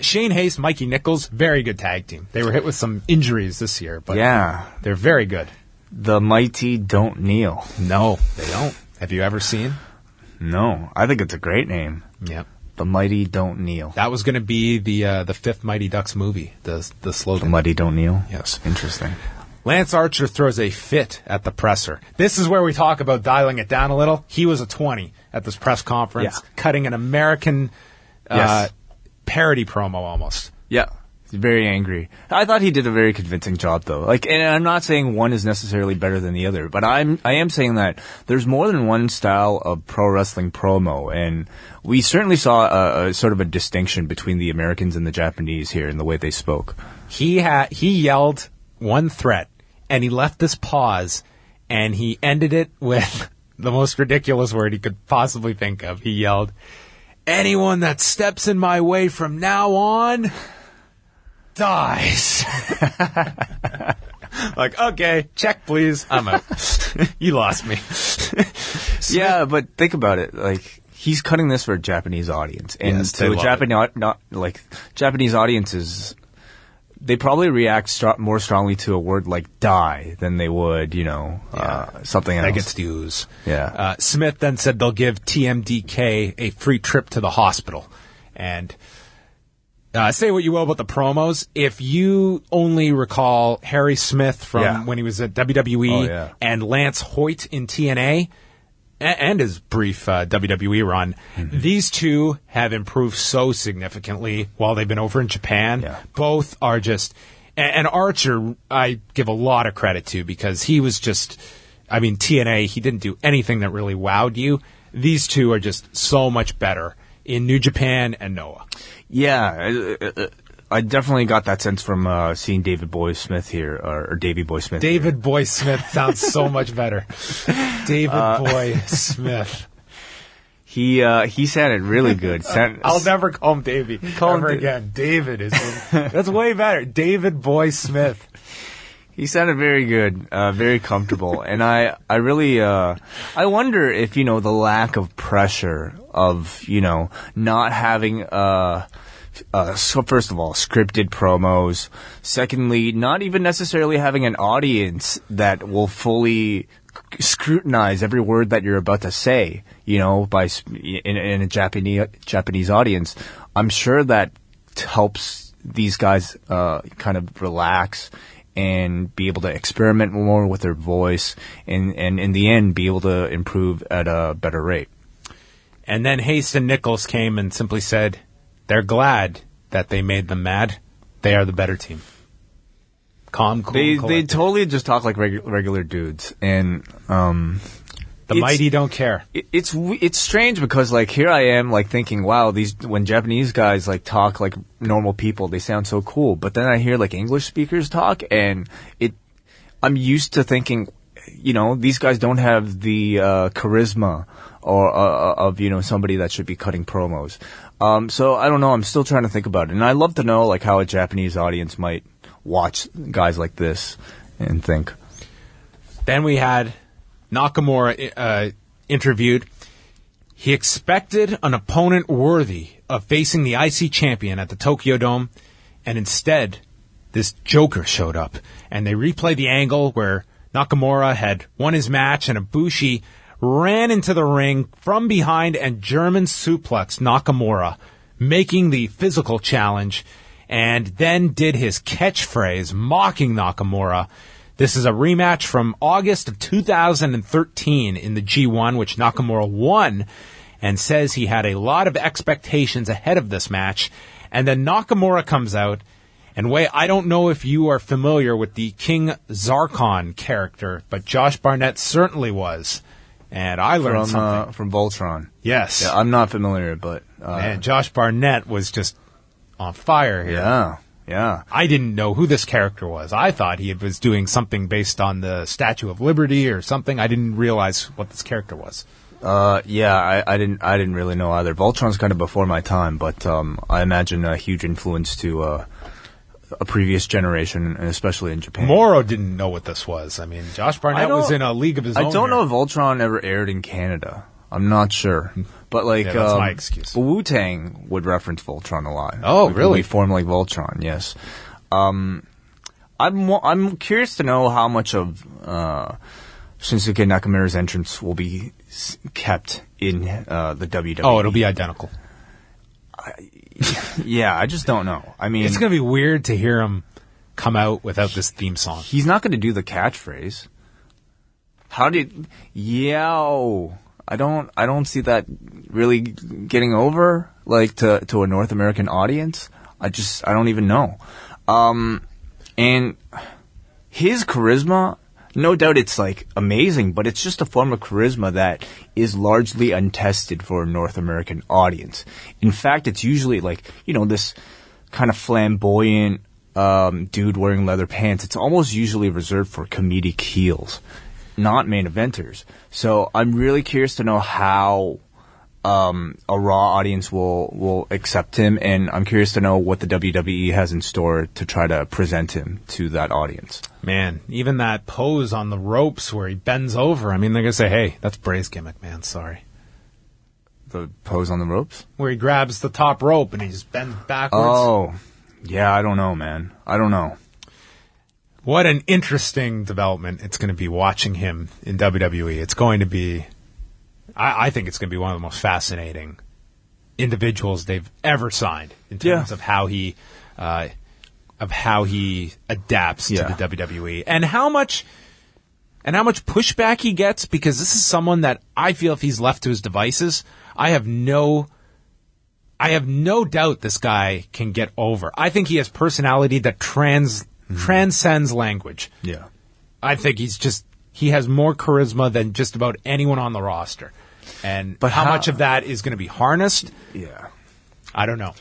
Shane Haste, Mikey Nichols, very good tag team. They were hit with some injuries this year, but they're very good. The mighty don't kneel. No, they don't. Have you ever seen? No. I think it's a great name. Yep. The mighty don't kneel. That was going to be the fifth Mighty Ducks movie, the slogan. The mighty don't kneel? Yes. Interesting. Lance Archer throws a fit at the presser. This is where we talk about dialing it down a little. He was a 20 at this press conference, cutting an American parody promo almost. Yeah. He's very angry. I thought he did a very convincing job, though. Like, and I'm not saying one is necessarily better than the other, but I am saying that there's more than one style of pro wrestling promo, and we certainly saw a sort of a distinction between the Americans and the Japanese here in the way they spoke. He yelled one threat, and he left this pause, and he ended it with the most ridiculous word he could possibly think of. He yelled, "Anyone that steps in my way from now on dies." Like, okay, check please. I'm out. You lost me. Yeah, but think about it. Like, he's cutting this for a Japanese audience, and to a Japanese audiences, they probably react more strongly to a word like "die" than they would, something else. That gets the ooze. Yeah. Smith then said they'll give TMDK a free trip to the hospital, and. Say what you will about the promos. If you only recall Harry Smith from when he was at WWE and Lance Hoyt in TNA and his brief WWE run, these two have improved so significantly while they've been over in Japan. Yeah. Both are just... And Archer, I give a lot of credit to because he was just... I mean, TNA, he didn't do anything that really wowed you. These two are just so much better in New Japan and Noah. Yeah, I definitely got that sense from seeing David Boy Smith here, or Davey Boy Smith. David Boy Smith sounds so much better. David Boy Smith. He sounded really good. I'll never call him Davey ever again. David is that's way better. David Boy Smith. He sounded very good, very comfortable, and I really I wonder if the lack of pressure of not having so first of all scripted promos, secondly not even necessarily having an audience that will fully scrutinize every word that you're about to say, by in a Japanese audience. I'm sure that helps these guys kind of relax and be able to experiment more with their voice and in the end be able to improve at a better rate. And then Haston Nichols came and simply said, they're glad that they made them mad. They are the better team. Calm, cool, they totally just talk like regular dudes. And the mighty don't care. It's strange because here I am thinking, wow, when Japanese guys talk like normal people, they sound so cool. But then I hear English speakers talk, and I'm used to thinking, these guys don't have the charisma or of somebody that should be cutting promos. So I don't know. I'm still trying to think about it, and I'd love to know how a Japanese audience might watch guys like this and think. Then we had Nakamura interviewed. He expected an opponent worthy of facing the IC champion at the Tokyo Dome, and instead, this Joker showed up. And they replayed the angle where Nakamura had won his match, and Ibushi ran into the ring from behind and German suplexed Nakamura, making the physical challenge, and then did his catchphrase, mocking Nakamura. This is a rematch from August of 2013 in the G1, which Nakamura won, and says he had a lot of expectations ahead of this match. And then Nakamura comes out, and I don't know if you are familiar with the King Zarkon character, but Josh Barnett certainly was. And I learned something. From Voltron. Yes. Yeah, I'm not familiar, but... Man, Josh Barnett was just on fire here. Yeah. I didn't know who this character was. I thought he was doing something based on the Statue of Liberty or something. I didn't realize what this character was. I didn't really know either. Voltron's kind of before my time, but I imagine a huge influence to a previous generation, and especially in Japan. Moro didn't know what this was. I mean, Josh Barnett was in a league of his own. I don't know if Voltron ever aired in Canada. I'm not sure. But that's my excuse. Wu-Tang would reference Voltron a lot. Oh, really? We form like Voltron, yes. I'm curious to know how much of Shinsuke Nakamura's entrance will be kept in the WWE. Oh, it'll be identical. Yeah, I just don't know. I mean, it's going to be weird to hear him come out without this theme song. He's not going to do the catchphrase. Yo. I don't see that really getting over, like, to a North American audience. I don't even know. And his charisma, no doubt it's, like, amazing, but it's just a form of charisma that is largely untested for a North American audience. In fact, it's usually, like, you know, this kind of flamboyant dude wearing leather pants. It's almost usually reserved for comedic heels, not main eventers. So I'm really curious to know how a Raw audience will accept him, and I'm curious to know what the WWE has in store to try to present him to that audience. Man, even that pose on the ropes where he bends over, I mean, they're going to say, hey, that's Bray's gimmick, man, sorry. The pose on the ropes? Where he grabs the top rope and he just bends backwards. Oh, yeah, I don't know, man. I don't know. What an interesting development it's going to be watching him in WWE. It's going to be, I think it's going to be one of the most fascinating individuals they've ever signed in terms of how he adapts to the WWE and how much pushback he gets, because this is someone that I feel if he's left to his devices, I have no doubt this guy can get over. I think he has personality that transcends language. Yeah. I think he has more charisma than just about anyone on the roster. But how much of that is going to be harnessed? Yeah. I don't know.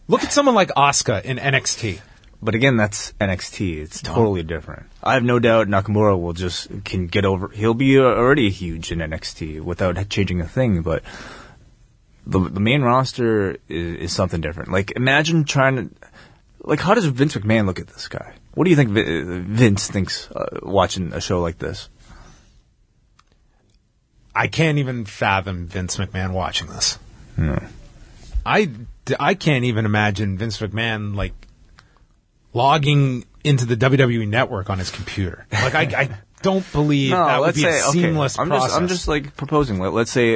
Look at someone like Asuka in NXT. But again, that's NXT. It's totally different. I have no doubt Nakamura can get over. He'll be already huge in NXT without changing a thing, but the main roster is something different. Like, imagine trying to... Like, how does Vince McMahon look at this guy? What do you think Vince thinks watching a show like this? I can't even fathom Vince McMahon watching this. No. I can't even imagine Vince McMahon, like, logging into the WWE Network on his computer. Like, I don't believe that would be a seamless process. I'm just like proposing. Let's say,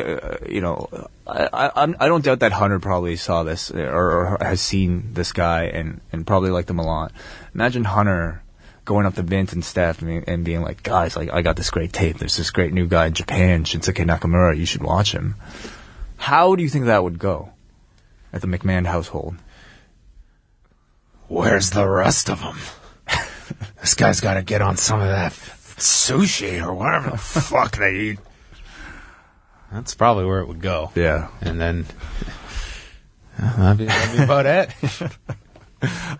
I don't doubt that Hunter probably saw this or has seen this guy and probably liked him a lot. Imagine Hunter going up to Vince and Steph and being like, guys, like, I got this great tape. There's this great new guy in Japan, Shinsuke Nakamura. You should watch him. How do you think that would go at the McMahon household? Where's the rest of them? This guy's got to get on some of that sushi or whatever the fuck they eat. That's probably where it would go. Yeah. And then that'd be about it.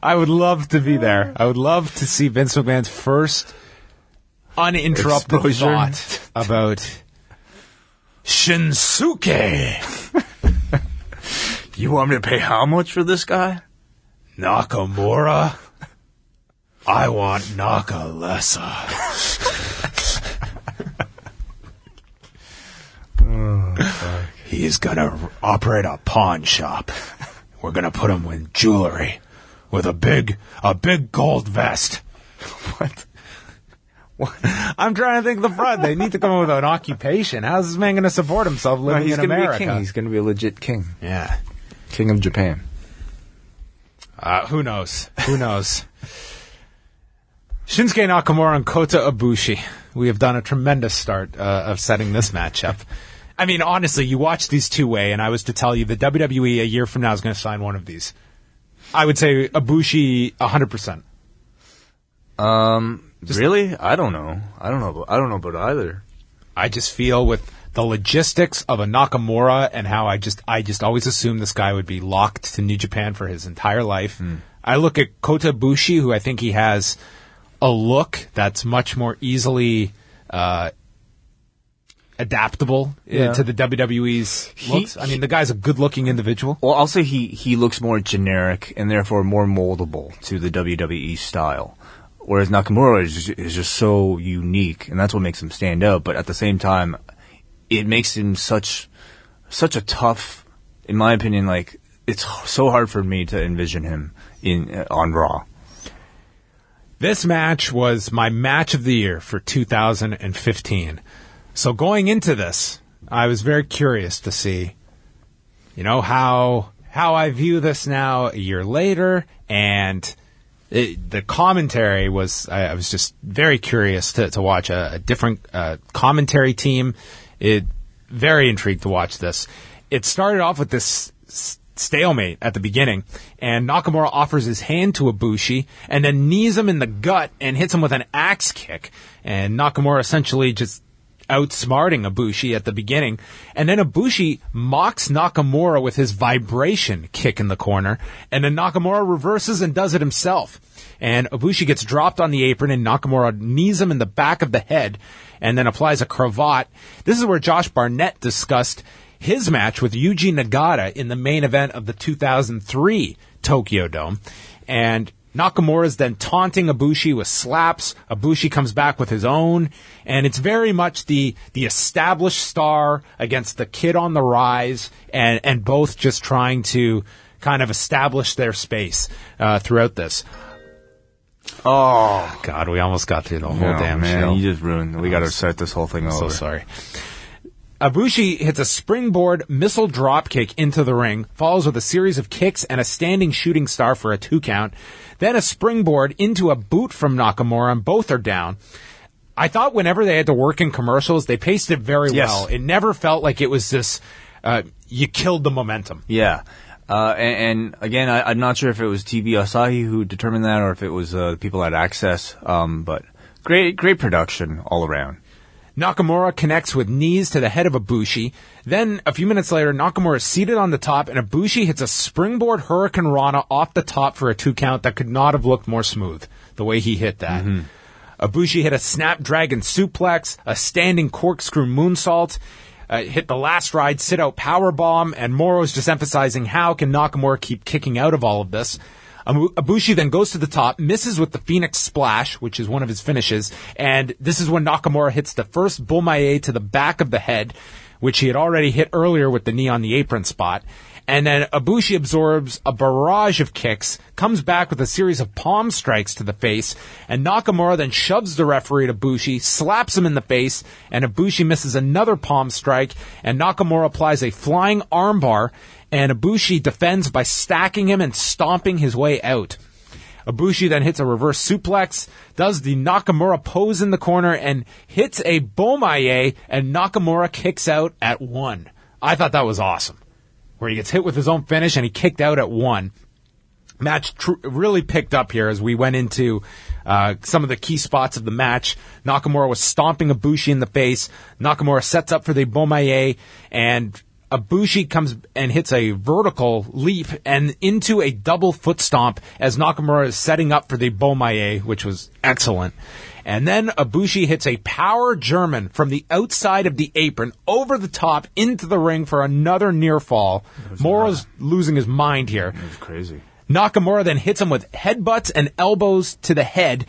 I would love to be there. I would love to see Vince McMahon's first uninterrupted thought about Shinsuke. You want me to pay how much for this guy? Nakamura. I want Nakalesa. He's gonna operate a pawn shop. We're gonna put him with jewelry, with a big gold vest. What? I'm trying to think of the front. They need to come up with an occupation. How's this man gonna support himself living in America? Be a king. He's gonna be a legit king. Yeah, king of Japan. Who knows? Who knows? Shinsuke Nakamura and Kota Ibushi. We have done a tremendous start of setting this matchup. I mean, honestly, you watch these two-way, and I was to tell you that WWE a year from now is going to sign one of these. I would say Ibushi 100%. Really? I don't know. I don't know about either. I just feel with the logistics of a Nakamura and how I just always assumed this guy would be locked to New Japan for his entire life. I look at Kota Ibushi, who I think he has a look that's much more easily adaptable to the WWE's looks. I mean, the guy's a good-looking individual. Well, I'll say he looks more generic and therefore more moldable to the WWE style. Whereas Nakamura is just so unique, and that's what makes him stand out. But at the same time, it makes him such a tough, in my opinion, like, it's so hard for me to envision him on Raw. This match was my match of the year for 2015. So going into this, I was very curious to see, how I view this now a year later, and The commentary was, I was just very curious to watch a different commentary team. Very intrigued to watch this. It started off with this stalemate at the beginning, and Nakamura offers his hand to Ibushi and then knees him in the gut and hits him with an axe kick. And Nakamura essentially just outsmarting Ibushi at the beginning. And then Ibushi mocks Nakamura with his vibration kick in the corner, and then Nakamura reverses and does it himself. And Ibushi gets dropped on the apron, and Nakamura knees him in the back of the head and then applies a cravat. This is where Josh Barnett discussed his match with Yuji Nagata in the main event of the 2003 Tokyo Dome. And Nakamura is then taunting Ibushi with slaps. Ibushi comes back with his own. And it's very much the established star against the kid on the rise, and both just trying to kind of establish their space throughout this. Oh, God, we almost got through the whole damn show. You just ruined it. We got to start this whole thing over. So sorry. Ibushi hits a springboard missile dropkick into the ring, follows with a series of kicks and a standing shooting star for a 2 count, then a springboard into a boot from Nakamura, and both are down. I thought whenever they had to work in commercials, they paced it very well. It never felt like it was this, you killed the momentum. Yeah. And again, I'm not sure if it was TV Asahi who determined that or if it was the people at Access, but great production all around. Nakamura connects with knees to the head of Ibushi. Then, a few minutes later, Nakamura is seated on the top, and Ibushi hits a springboard Hurricane Rana off the top for a 2 count that could not have looked more smooth, the way he hit that. Ibushi hit a Snapdragon suplex, a standing corkscrew moonsault, hit the last ride sit-out powerbomb, and Moro's just emphasizing how can Nakamura keep kicking out of all of this. Ibushi then goes to the top, misses with the Phoenix Splash, which is one of his finishes, and this is when Nakamura hits the first Bumaye to the back of the head, which he had already hit earlier with the knee on the apron spot. And then Ibushi absorbs a barrage of kicks, comes back with a series of palm strikes to the face, and Nakamura then shoves the referee at Ibushi, slaps him in the face, and Ibushi misses another palm strike, and Nakamura applies a flying armbar, and Ibushi defends by stacking him and stomping his way out. Ibushi then hits a reverse suplex, does the Nakamura pose in the corner, and hits a Bomaye, and Nakamura kicks out at 1. I thought that was awesome, where he gets hit with his own finish and he kicked out at 1. Match really picked up here as we went into some of the key spots of the match. Nakamura was stomping Ibushi in the face. Nakamura sets up for the Bomaye, and Ibushi comes and hits a vertical leap and into a double foot stomp as Nakamura is setting up for the Bomaye, which was excellent. And then Ibushi hits a power German from the outside of the apron over the top into the ring for another near fall. Moro's losing his mind here. It was crazy. Nakamura then hits him with headbutts and elbows to the head.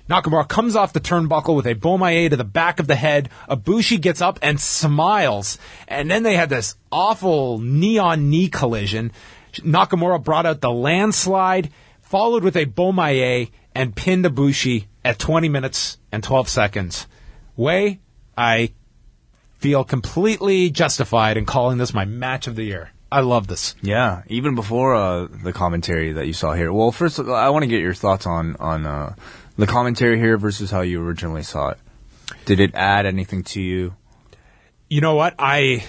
Nakamura comes off the turnbuckle with a Bomaye to the back of the head. Ibushi gets up and smiles. And then they had this awful knee-on-knee collision. Nakamura brought out the landslide, followed with a Bomaye, and pinned Ibushi at 20 minutes and 12 seconds. Wei, I feel completely justified in calling this my match of the year. I love this. Yeah, even before the commentary that you saw here. Well, first, I want to get your thoughts on the commentary here versus how you originally saw it. Did it add anything to you? You know what? I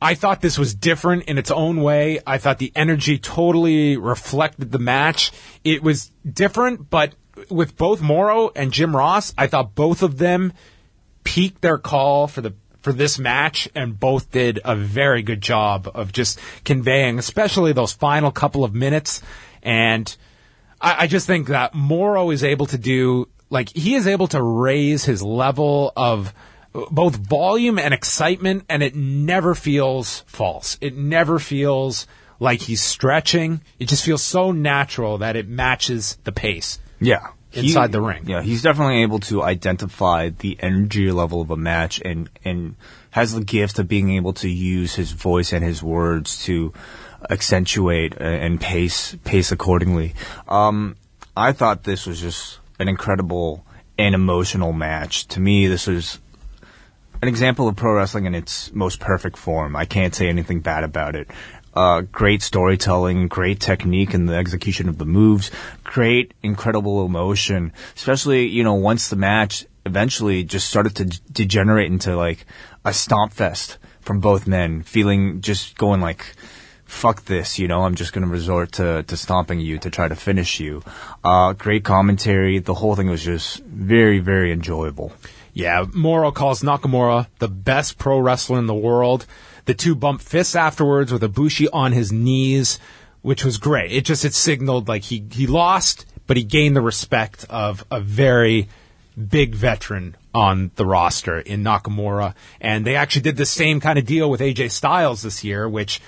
thought this was different in its own way. I thought the energy totally reflected the match. It was different, but with both Moro and Jim Ross, I thought both of them peaked their call for this match, and both did a very good job of just conveying, especially those final couple of minutes. And I just think that Moro is able to do, he is able to raise his level of both volume and excitement, and it never feels false. It never feels like he's stretching. It just feels so natural that it matches the pace. Yeah. Inside the ring. Yeah, he's definitely able to identify the energy level of a match and has the gift of being able to use his voice and his words to accentuate and pace accordingly. I thought this was just an incredible and emotional match. To me, this was an example of pro wrestling in its most perfect form. I can't say anything bad about it. Great storytelling, great technique in the execution of the moves, great, incredible emotion, especially, once the match eventually just started to degenerate into like a stomp fest from both men, going like, fuck this, I'm just going to resort to stomping you to try to finish you. Great commentary. The whole thing was just very, very enjoyable. Yeah, Moro calls Nakamura the best pro wrestler in the world. The two bumped fists afterwards with Ibushi on his knees, which was great. It signaled like he lost, but he gained the respect of a very big veteran on the roster in Nakamura. And they actually did the same kind of deal with AJ Styles this year, which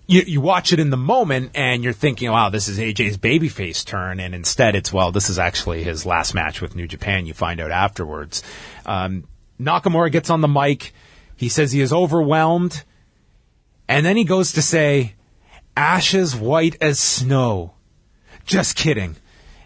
you watch it in the moment and you're thinking, wow, this is AJ's babyface turn. And instead it's, well, this is actually his last match with New Japan. You find out afterwards. Nakamura gets on the mic. He says he is overwhelmed. And then he goes to say, ashes white as snow. Just kidding.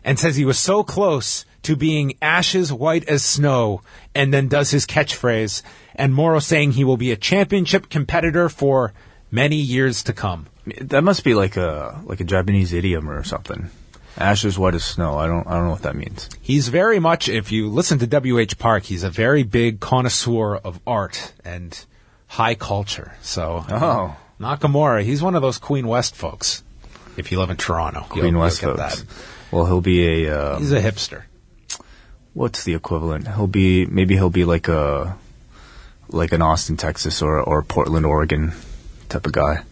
And says he was so close to being ashes white as snow, and then does his catchphrase. And Moro saying he will be a championship competitor for many years to come. That must be like a Japanese idiom or something. Ashes white as snow. I don't know what that means. He's very much, if you listen to W.H. Park, he's a very big connoisseur of art and high culture. So Nakamura, he's one of those Queen West folks. If you live in Toronto, Queen West folks. That. Well, he'll be he's a hipster. What's the equivalent? He'll be like an Austin, Texas, or Portland, Oregon type of guy.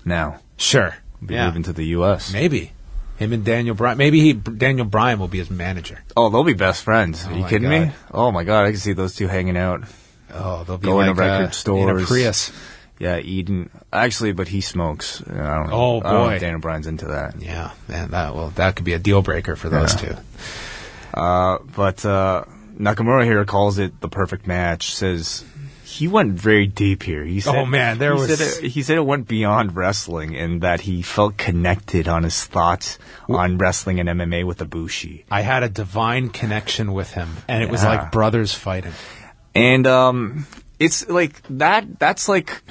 Now, sure, be moving to the U.S. Maybe him and Daniel Bryan. Maybe Daniel Bryan will be his manager. Oh, they'll be best friends. Are you kidding me? Oh my God, I can see those two hanging out. Oh, they'll be going like to record stores. In a Prius. Yeah, Eden. Actually, but he smokes. I don't know. Oh boy, I don't know if Daniel Bryan's into that. Yeah, man, that could be a deal breaker for those two. But Nakamura here calls it the perfect match. Says he went very deep here. He said, he said it went beyond wrestling and that he felt connected on his thoughts on wrestling and MMA with Ibushi. I had a divine connection with him, and it was like brothers fighting. And it's like that. That's like.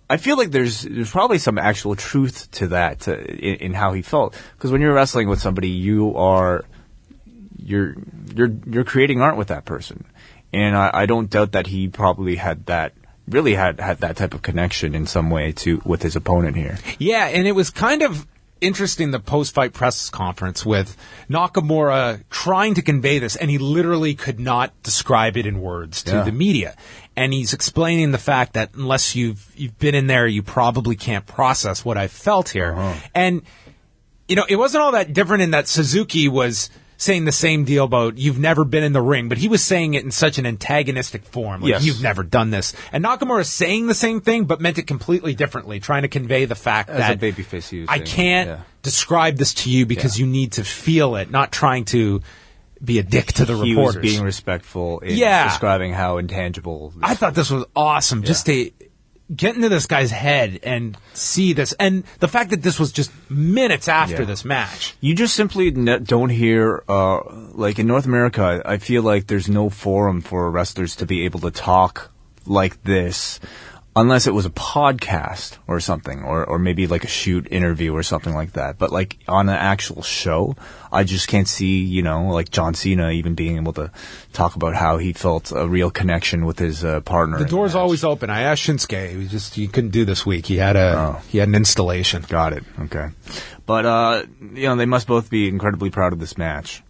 I feel like there's probably some actual truth to that in how he felt, because when you're wrestling with somebody, you're creating art with that person, and I don't doubt that he probably had that type of connection in some way with his opponent here. Yeah, and it was kind of interesting, the post-fight press conference with Nakamura trying to convey this, and he literally could not describe it in words to the media. And he's explaining the fact that unless you've been in there, you probably can't process what I felt here. And, it wasn't all that different in that Suzuki was saying the same deal about you've never been in the ring, but he was saying it in such an antagonistic form. Like, you've never done this. And Nakamura is saying the same thing, but meant it completely differently, trying to convey the fact as that a babyface he was I can't describe this to you because you need to feel it, not trying to be a dick to the reporters. He was being respectful in describing how intangible. I thought this was awesome, just to get into this guy's head and see this. And the fact that this was just minutes after this match. You just simply don't hear, like in North America, I feel like there's no forum for wrestlers to be able to talk like this unless it was a podcast or something, or maybe like a shoot interview or something like that. But like on an actual show, I just can't see, like John Cena even being able to talk about how he felt a real connection with his partner. The door's always open. I asked Shinsuke. He couldn't do this week. He had an installation. Got it. Okay. But, they must both be incredibly proud of this match.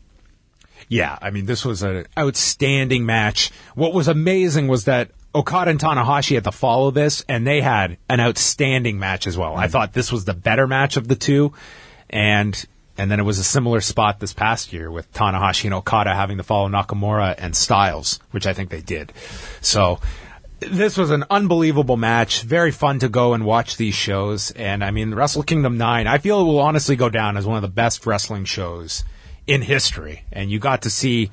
Yeah, I mean, this was an outstanding match. What was amazing was that Okada and Tanahashi had to follow this, and they had an outstanding match as well. I thought this was the better match of the two, and then it was a similar spot this past year with Tanahashi and Okada having to follow Nakamura and Styles, which I think they did. So this was an unbelievable match. Very fun to go and watch these shows, and I mean, Wrestle Kingdom 9, I feel it will honestly go down as one of the best wrestling shows in history, and you got to see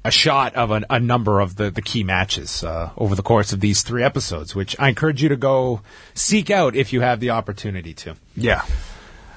a shot of a number of the key matches over the course of these 3 episodes, which I encourage you to go seek out if you have the opportunity to. Yeah.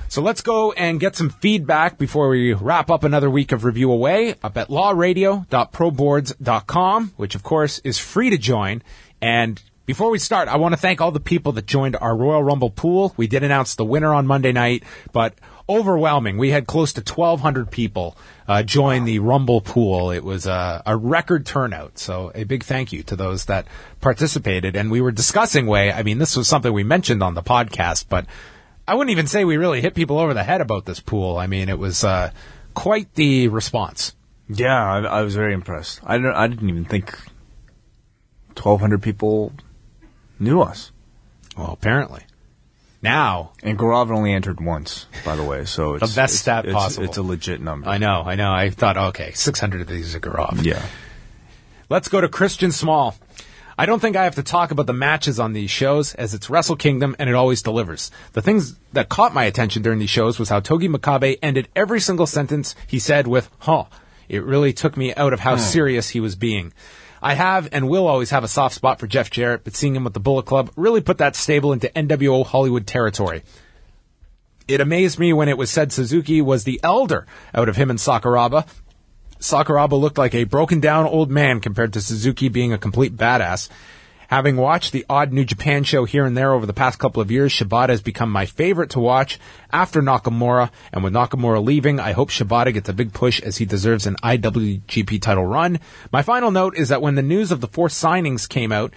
So let's go and get some feedback before we wrap up another week of Review-A-WAI up at lawradio.proboards.com, which of course is free to join. And Before we start, I want to thank all the people that joined our Royal Rumble pool. We did announce the winner on Monday night, but overwhelming. We had close to 1,200 people join the Rumble pool. It was a record turnout, so a big thank you to those that participated. And we were discussing Wai. I mean, this was something we mentioned on the podcast, but I wouldn't even say we really hit people over the head about this pool. I mean, it was quite the response. Yeah, I was very impressed. I didn't even think 1,200 people knew us. Well, apparently. Now. And Gaurav only entered once, by the way, so it's the best stat possible. It's a legit number. I know. I thought, okay, 600 of these are Gaurav. Yeah. Let's go to Christian Small. I don't think I have to talk about the matches on these shows, as it's Wrestle Kingdom and it always delivers. The things that caught my attention during these shows was how Togi Makabe ended every single sentence he said with, huh. It really took me out of how serious he was being. I have and will always have a soft spot for Jeff Jarrett, but seeing him with the Bullet Club really put that stable into NWO Hollywood territory. It amazed me when it was said Suzuki was the elder out of him and Sakuraba. Sakuraba looked like a broken-down old man compared to Suzuki being a complete badass. Having watched the odd New Japan show here and there over the past couple of years, Shibata has become my favorite to watch after Nakamura, and with Nakamura leaving, I hope Shibata gets a big push as he deserves an IWGP title run. My final note is that when the news of the 4 signings came out,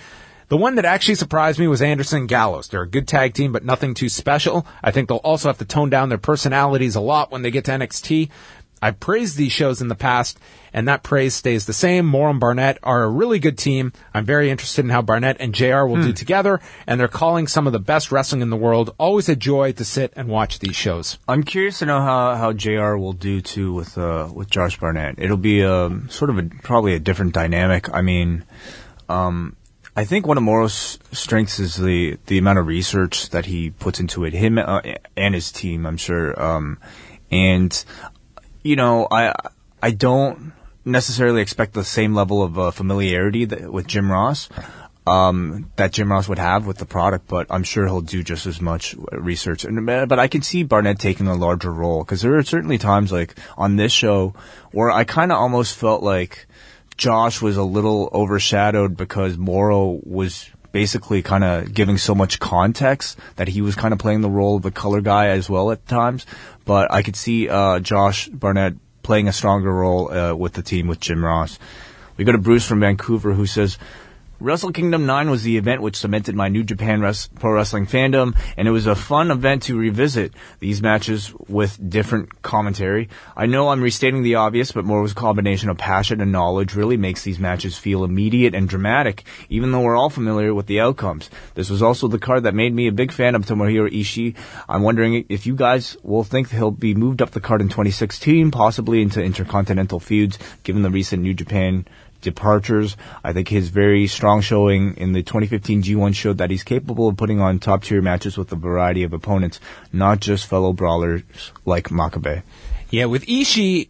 the one that actually surprised me was Anderson and Gallows. They're a good tag team, but nothing too special. I think they'll also have to tone down their personalities a lot when they get to NXT. I've praised these shows in the past, and that praise stays the same. Moore and Barnett are a really good team. I'm very interested in how Barnett and JR will do together, and they're calling some of the best wrestling in the world. Always a joy to sit and watch these shows. I'm curious to know how JR will do, too, with Josh Barnett. It'll be probably a different dynamic. I mean, I think one of Moro's strengths is the amount of research that he puts into it, him and his team, I'm sure. And you know, I don't necessarily expect the same level of familiarity with Jim Ross that Jim Ross would have with the product, but I'm sure he'll do just as much research. But I can see Barnett taking a larger role, because there are certainly times, like on this show, where I kind of almost felt like Josh was a little overshadowed because Moro was basically kind of giving so much context that he was kind of playing the role of the color guy as well at times. But I could see Josh Barnett playing a stronger role with the team with Jim Ross. We go to Bruce from Vancouver, who says, Wrestle Kingdom 9 was the event which cemented my New Japan pro wrestling fandom, and it was a fun event to revisit these matches with different commentary. I know I'm restating the obvious, but Moro's combination of passion and knowledge really makes these matches feel immediate and dramatic, even though we're all familiar with the outcomes. This was also the card that made me a big fan of Tomohiro Ishii. I'm wondering if you guys will think he'll be moved up the card in 2016, possibly into Intercontinental feuds, given the recent New Japan departures. I think his very strong showing in the 2015 G1 showed that he's capable of putting on top-tier matches with a variety of opponents, not just fellow brawlers like Makabe. Yeah, with Ishii,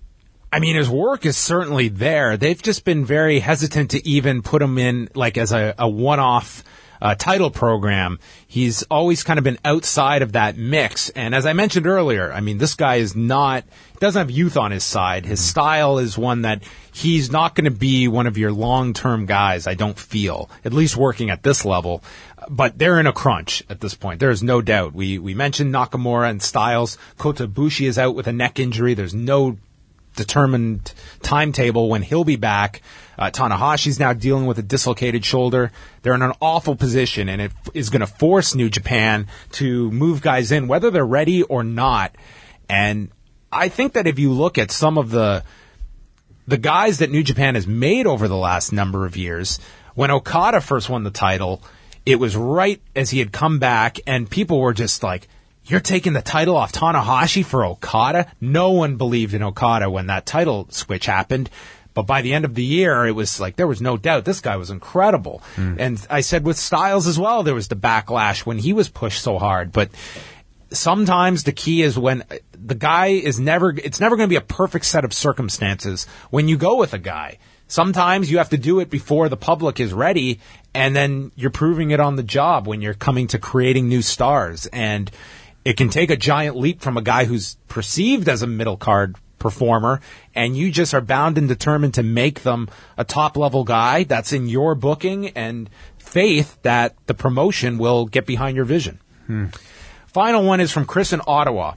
I mean, his work is certainly there. They've just been very hesitant to even put him in, like, as a one-off title program. He's always kind of been outside of that mix. And as I mentioned earlier, I mean, this guy is not, he doesn't have youth on his side. His style is one that he's not going to be one of your long-term guys, I don't feel, at least working at this level. But they're in a crunch at this point. There's no doubt. We mentioned Nakamura and Styles. Kota Ibushi is out with a neck injury. There's no determined timetable when he'll be back. Tanahashi's now dealing with a dislocated shoulder. They're in an awful position, and it is going to force New Japan to move guys in, whether they're ready or not. And I think that if you look at some of the guys that New Japan has made over the last number of years, when Okada first won the title, it was right as he had come back, and people were just like, you're taking the title off Tanahashi for Okada? No one believed in Okada when that title switch happened. But by the end of the year, it was like, there was no doubt this guy was incredible. And I said with Styles as well, there was the backlash when he was pushed so hard. But sometimes the key is when the guy is it's never going to be a perfect set of circumstances when you go with a guy. Sometimes you have to do it before the public is ready, and then you're proving it on the job when you're coming to creating new stars. And it can take a giant leap from a guy who's perceived as a middle card performer, and you just are bound and determined to make them a top-level guy. That's in your booking and faith that the promotion will get behind your vision. Final one is from Chris in Ottawa.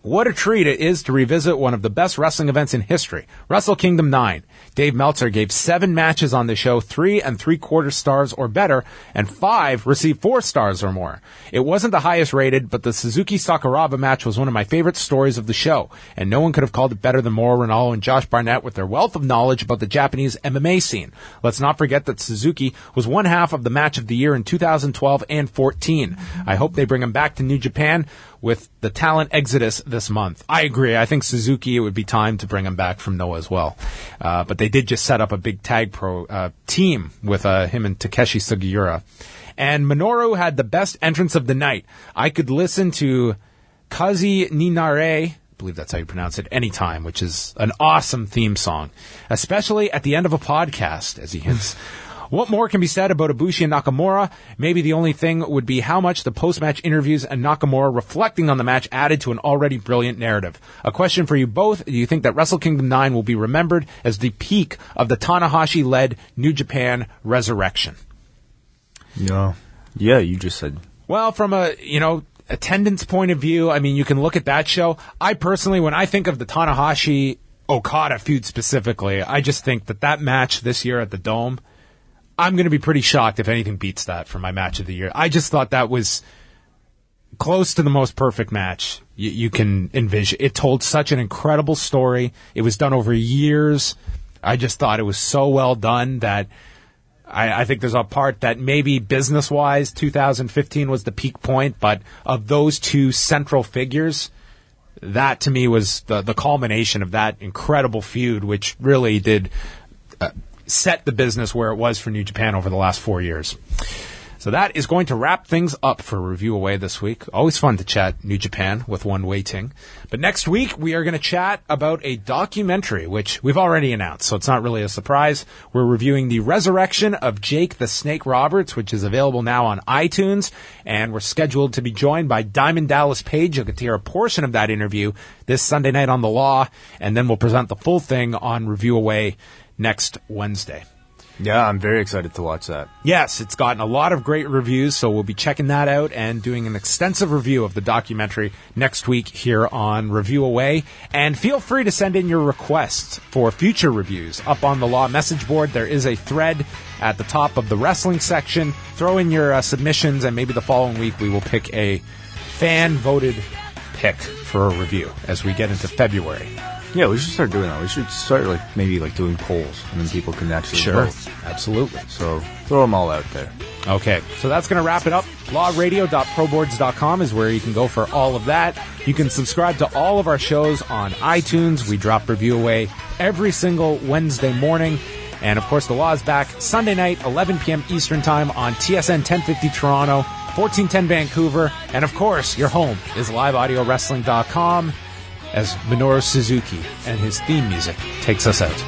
What a treat it is to revisit one of the best wrestling events in history, Wrestle Kingdom 9. Dave Meltzer gave 7 matches on the show 3 3/4 stars or better, and 5 received 4 stars or more. It wasn't the highest rated, but the Suzuki Sakuraba match was one of my favorite stories of the show, and no one could have called it better than Mauro Ranallo and Josh Barnett with their wealth of knowledge about the Japanese MMA scene. Let's not forget that Suzuki was one half of the match of the year in 2012 and 14. I hope they bring him back to New Japan with the talent exodus this month. I agree. I think Suzuki, it would be time to bring him back from Noah as well. But they did just set up a big tag pro team with him and Takeshi Sugiura. And Minoru had the best entrance of the night. I could listen to Kazi Ninare, I believe that's how you pronounce it, anytime, which is an awesome theme song, especially at the end of a podcast, as he hints. What more can be said about Ibushi and Nakamura? Maybe the only thing would be how much the post-match interviews and Nakamura reflecting on the match added to an already brilliant narrative. A question for you both. Do you think that Wrestle Kingdom 9 will be remembered as the peak of the Tanahashi-led New Japan resurrection? Yeah, you just said. Well, from a, attendance point of view, I mean, you can look at that show. I personally, when I think of the Tanahashi-Okada feud specifically, I just think that match this year at the Dome, I'm going to be pretty shocked if anything beats that for my match of the year. I just thought that was close to the most perfect match you can envision. It told such an incredible story. It was done over years. I just thought it was so well done that I think there's a part that maybe business-wise 2015 was the peak point, but of those two central figures, that to me was the culmination of that incredible feud, which really did set the business where it was for New Japan over the last 4 years. So that is going to wrap things up for Review-A-WAI this week. Always fun to chat New Japan with one waiting. But next week, we are going to chat about a documentary, which we've already announced, so it's not really a surprise. We're reviewing The Resurrection of Jake the Snake Roberts, which is available now on iTunes, and we're scheduled to be joined by Diamond Dallas Page. You'll get to hear a portion of that interview this Sunday night on The Law, and then we'll present the full thing on Review-A-WAI next Wednesday. Yeah, I'm very excited to watch that. Yes, it's gotten a lot of great reviews, so we'll be checking that out and doing an extensive review of the documentary next week here on Review-A-WAI. And feel free to send in your requests for future reviews. Up on the Law message board, there is a thread at the top of the wrestling section. Throw in your submissions, and maybe the following week we will pick a fan-voted pick for a review as we get into February. Yeah, we should start doing that. We should start maybe doing polls, and then people can actually vote. Absolutely. So throw them all out there. Okay, so that's going to wrap it up. Lawradio.proboards.com is where you can go for all of that. You can subscribe to all of our shows on iTunes. We drop Review-A-WAI every single Wednesday morning. And, of course, The Law is back Sunday night, 11 p.m. Eastern Time on TSN 1050 Toronto, 1410 Vancouver. And, of course, your home is liveaudiowrestling.com. as Minoru Suzuki and his theme music takes us out.